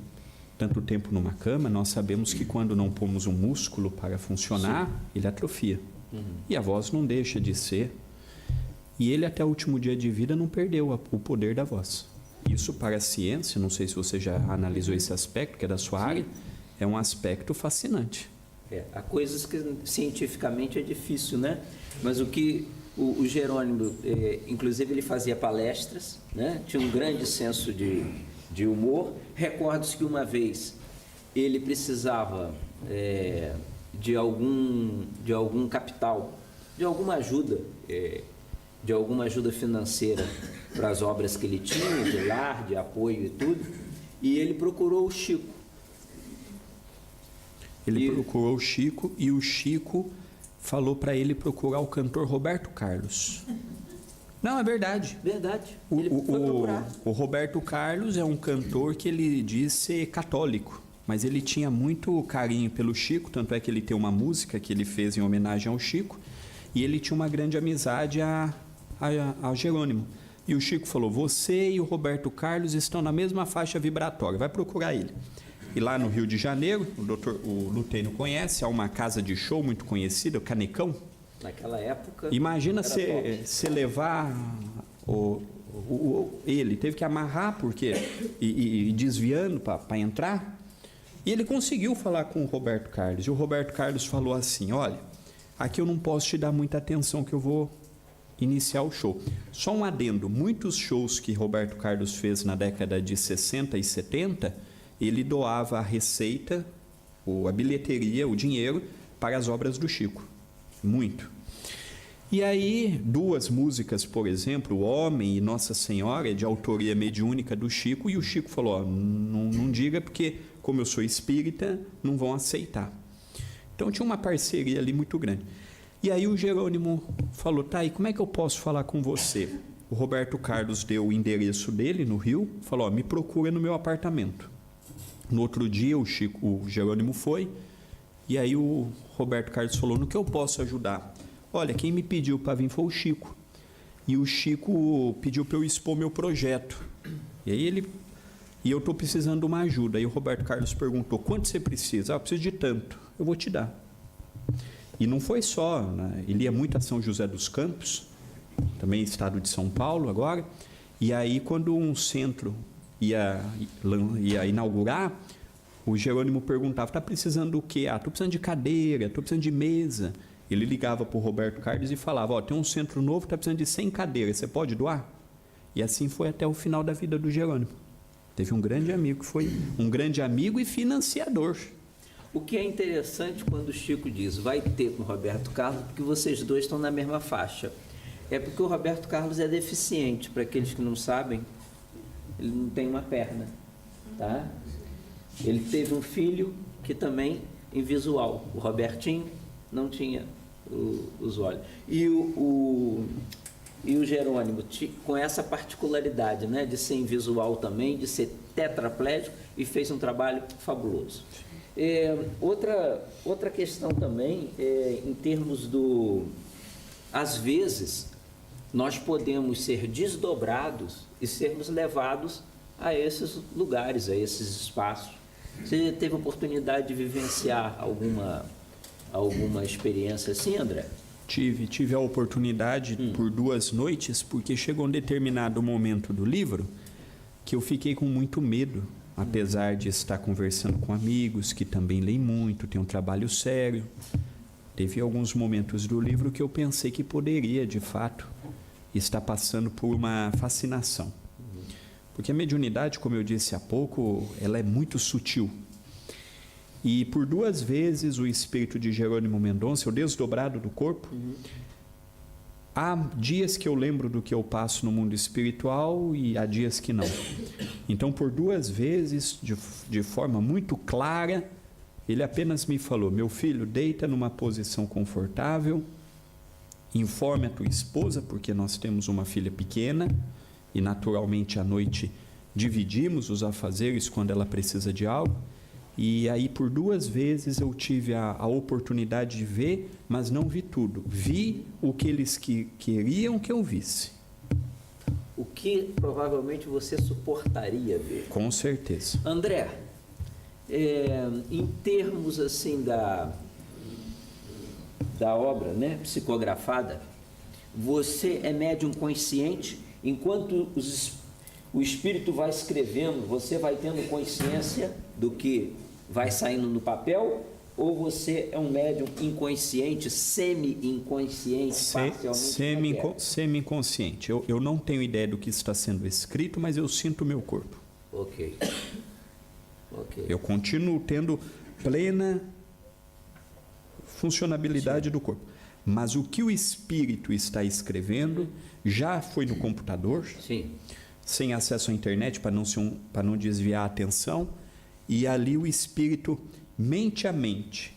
tanto tempo numa cama, nós sabemos que quando não pomos um músculo para funcionar, ele atrofia. E a voz não deixa de ser. E ele, até o último dia de vida, não perdeu o poder da voz. Isso, para a ciência, não sei se você já analisou esse aspecto, que é da sua área, é um aspecto fascinante. Há coisas que cientificamente é difícil, né? Mas o que o Jerônimo, inclusive ele fazia palestras, né? Tinha um grande senso de humor. Recordo-se que uma vez ele precisava de algum capital, de alguma ajuda financeira para as obras que ele tinha, de lar, de apoio e tudo, e ele procurou o Chico. Ele procurou o Chico e o Chico falou para ele procurar o cantor Roberto Carlos. Não, é verdade. Verdade. Ele foi procurar. O Roberto Carlos é um cantor que ele diz ser católico, mas ele tinha muito carinho pelo Chico, tanto é que ele tem uma música que ele fez em homenagem ao Chico, e ele tinha uma grande amizade a Jerônimo. E o Chico falou, você e o Roberto Carlos estão na mesma faixa vibratória, vai procurar ele. E lá no Rio de Janeiro, o Lutênio conhece, há uma casa de show muito conhecida, o Canecão. Naquela época. Imagina você levar ele, teve que amarrar porque e desviando para entrar. E ele conseguiu falar com o Roberto Carlos. E o Roberto Carlos falou assim: olha, aqui eu não posso te dar muita atenção que eu vou iniciar o show. Só um adendo, muitos shows que Roberto Carlos fez na década de 60 e 70, ele doava a receita, a bilheteria, o dinheiro para as obras do Chico. Muito. E aí, duas músicas, por exemplo, O Homem e Nossa Senhora, de autoria mediúnica do Chico, e o Chico falou, não diga porque, como eu sou espírita, não vão aceitar. Então tinha uma parceria ali muito grande. E aí o Jerônimo falou, tá, e como é que eu posso falar com você? O Roberto Carlos deu o endereço dele no Rio, falou, me procura no meu apartamento. No outro dia o Jerônimo foi, e aí o Roberto Carlos falou, no que eu posso ajudar? Olha, quem me pediu para vir foi o Chico. E o Chico pediu para eu expor meu projeto. E aí eu estou precisando de uma ajuda. Aí o Roberto Carlos perguntou, quanto você precisa? Eu preciso de tanto, eu vou te dar. E não foi só, né? Ele ia muito a São José dos Campos, também estado de São Paulo agora, e aí quando um centro ia inaugurar, o Jerônimo perguntava, está precisando do quê? Estou precisando de cadeira, estou precisando de mesa. Ele ligava para o Roberto Carlos e falava, tem um centro novo, está precisando de 100 cadeiras, você pode doar? E assim foi até o final da vida do Jerônimo. Teve um grande amigo, que foi um grande amigo e financiador. O que é interessante quando o Chico diz, vai ter com o Roberto Carlos, porque vocês dois estão na mesma faixa. É porque o Roberto Carlos é deficiente, para aqueles que não sabem, ele não tem uma perna, tá? Ele teve um filho que também invisual, o Robertinho não tinha os olhos. E o Jerônimo, com essa particularidade, né, de ser invisual também, de ser tetraplégico, e fez um trabalho fabuloso. Outra questão também, em termos às vezes, nós podemos ser desdobrados e sermos levados a esses lugares, a esses espaços. Você teve oportunidade de vivenciar alguma experiência assim, André? Tive a oportunidade por 2 noites, porque chegou um determinado momento do livro que eu fiquei com muito medo, apesar de estar conversando com amigos que também leem muito, tem um trabalho sério. Teve alguns momentos do livro que eu pensei que poderia, de fato, estar passando por uma fascinação. Porque a mediunidade, como eu disse há pouco, ela é muito sutil. E por 2 vezes o espírito de Jerônimo Mendonça, o desdobrado do corpo, há dias que eu lembro do que eu passo no mundo espiritual e há dias que não. Então, por 2 vezes, de forma muito clara, ele apenas me falou, meu filho, deita numa posição confortável, informe a tua esposa, porque nós temos uma filha pequena, e naturalmente à noite dividimos os afazeres quando ela precisa de algo. E aí por 2 vezes eu tive a oportunidade de ver, mas não vi tudo. Vi o que eles queriam que eu visse. O que provavelmente você suportaria ver. Com certeza. André, em termos assim da obra, né, psicografada, você é médium consciente? Enquanto o espírito vai escrevendo, você vai tendo consciência do que vai saindo no papel? Ou você é um médium inconsciente, semi-inconsciente, parcialmente? Semi-inconsciente. Eu não tenho ideia do que está sendo escrito, mas eu sinto o meu corpo. Ok. Eu continuo tendo plena funcionabilidade do corpo. Mas o que o espírito está escrevendo já foi no computador, Sim. sem acesso à internet, para não desviar a atenção, e ali o espírito, mente a mente,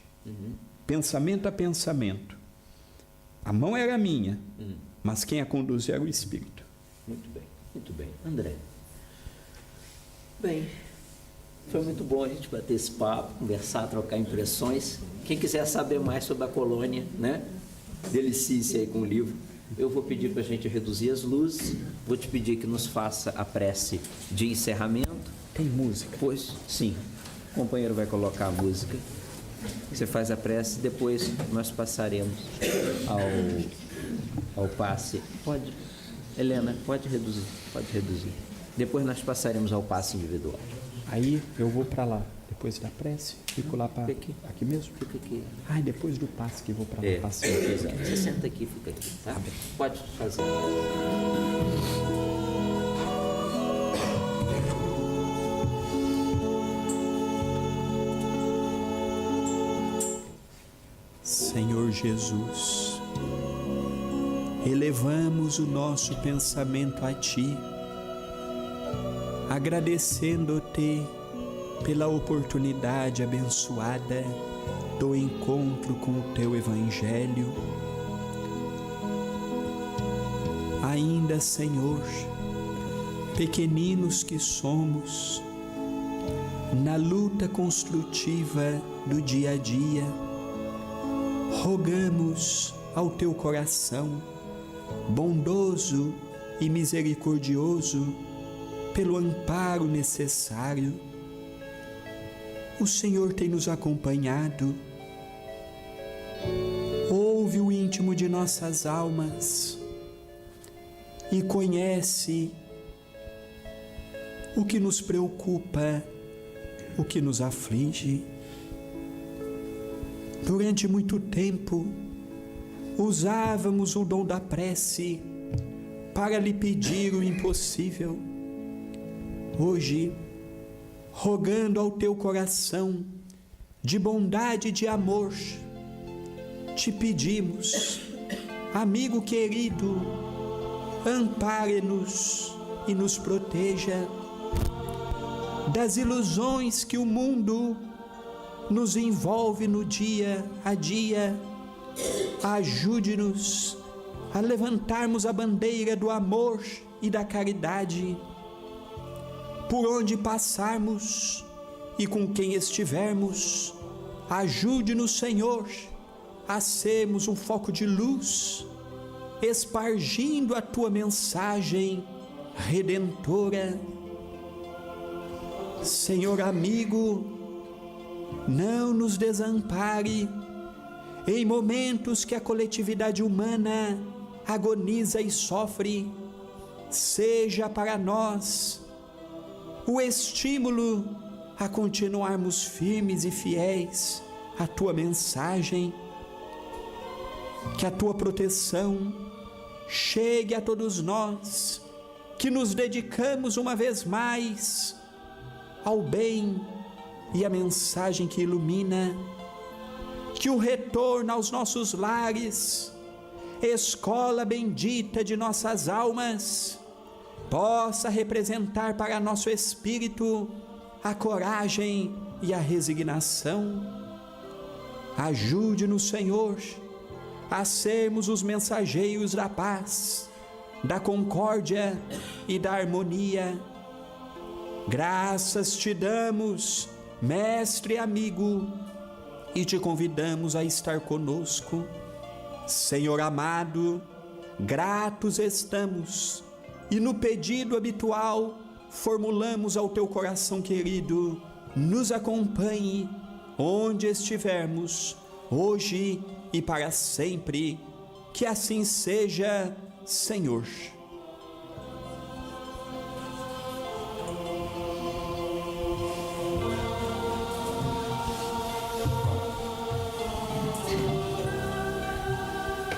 pensamento a pensamento. A mão era minha, mas quem a conduzia era o espírito. Muito bem, muito bem. André. Bem, foi muito bom a gente bater esse papo, conversar, trocar impressões. Quem quiser saber mais sobre a colônia, né? Delicie-se aí com o livro. Eu vou pedir para a gente reduzir as luzes. Vou te pedir que nos faça a prece de encerramento. Tem música? Pois, sim. O companheiro vai colocar a música. Você faz a prece, depois nós passaremos ao passe. Pode, Helena, pode reduzir. Depois nós passaremos ao passe individual. Aí eu vou para lá, depois da prece, fico lá para... Aqui mesmo? Fica aqui. Ah, depois do passe que eu vou para lá. Exato. Você senta aqui, fica aqui, tá? Pode fazer. Senhor Jesus, elevamos o nosso pensamento a Ti, agradecendo-te pela oportunidade abençoada do encontro com o Teu Evangelho. Ainda, Senhor, pequeninos que somos, na luta construtiva do dia a dia, rogamos ao Teu coração, bondoso e misericordioso, pelo amparo necessário. O Senhor tem nos acompanhado, ouve o íntimo de nossas almas e conhece o que nos preocupa, o que nos aflige. Durante muito tempo, usávamos o dom da prece para lhe pedir o impossível. Hoje, rogando ao Teu coração de bondade e de amor, te pedimos, amigo querido, ampare-nos e nos proteja das ilusões que o mundo nos envolve no dia a dia. Ajude-nos a levantarmos a bandeira do amor e da caridade. Por onde passarmos e com quem estivermos, ajude-nos, Senhor, a sermos um foco de luz, espargindo a Tua mensagem redentora. Senhor amigo, não nos desampare em momentos que a coletividade humana agoniza e sofre. Seja para nós o estímulo a continuarmos firmes e fiéis à Tua mensagem. Que a Tua proteção chegue a todos nós, que nos dedicamos uma vez mais ao bem e à mensagem que ilumina. Que o retorno aos nossos lares, escola bendita de nossas almas, possa representar para nosso espírito a coragem e a resignação. Ajude-nos, Senhor, a sermos os mensageiros da paz, da concórdia e da harmonia. Graças te damos, mestre e amigo, e te convidamos a estar conosco. Senhor amado, gratos estamos e no pedido habitual, formulamos ao teu coração querido: nos acompanhe onde estivermos, hoje e para sempre. Que assim seja, Senhor.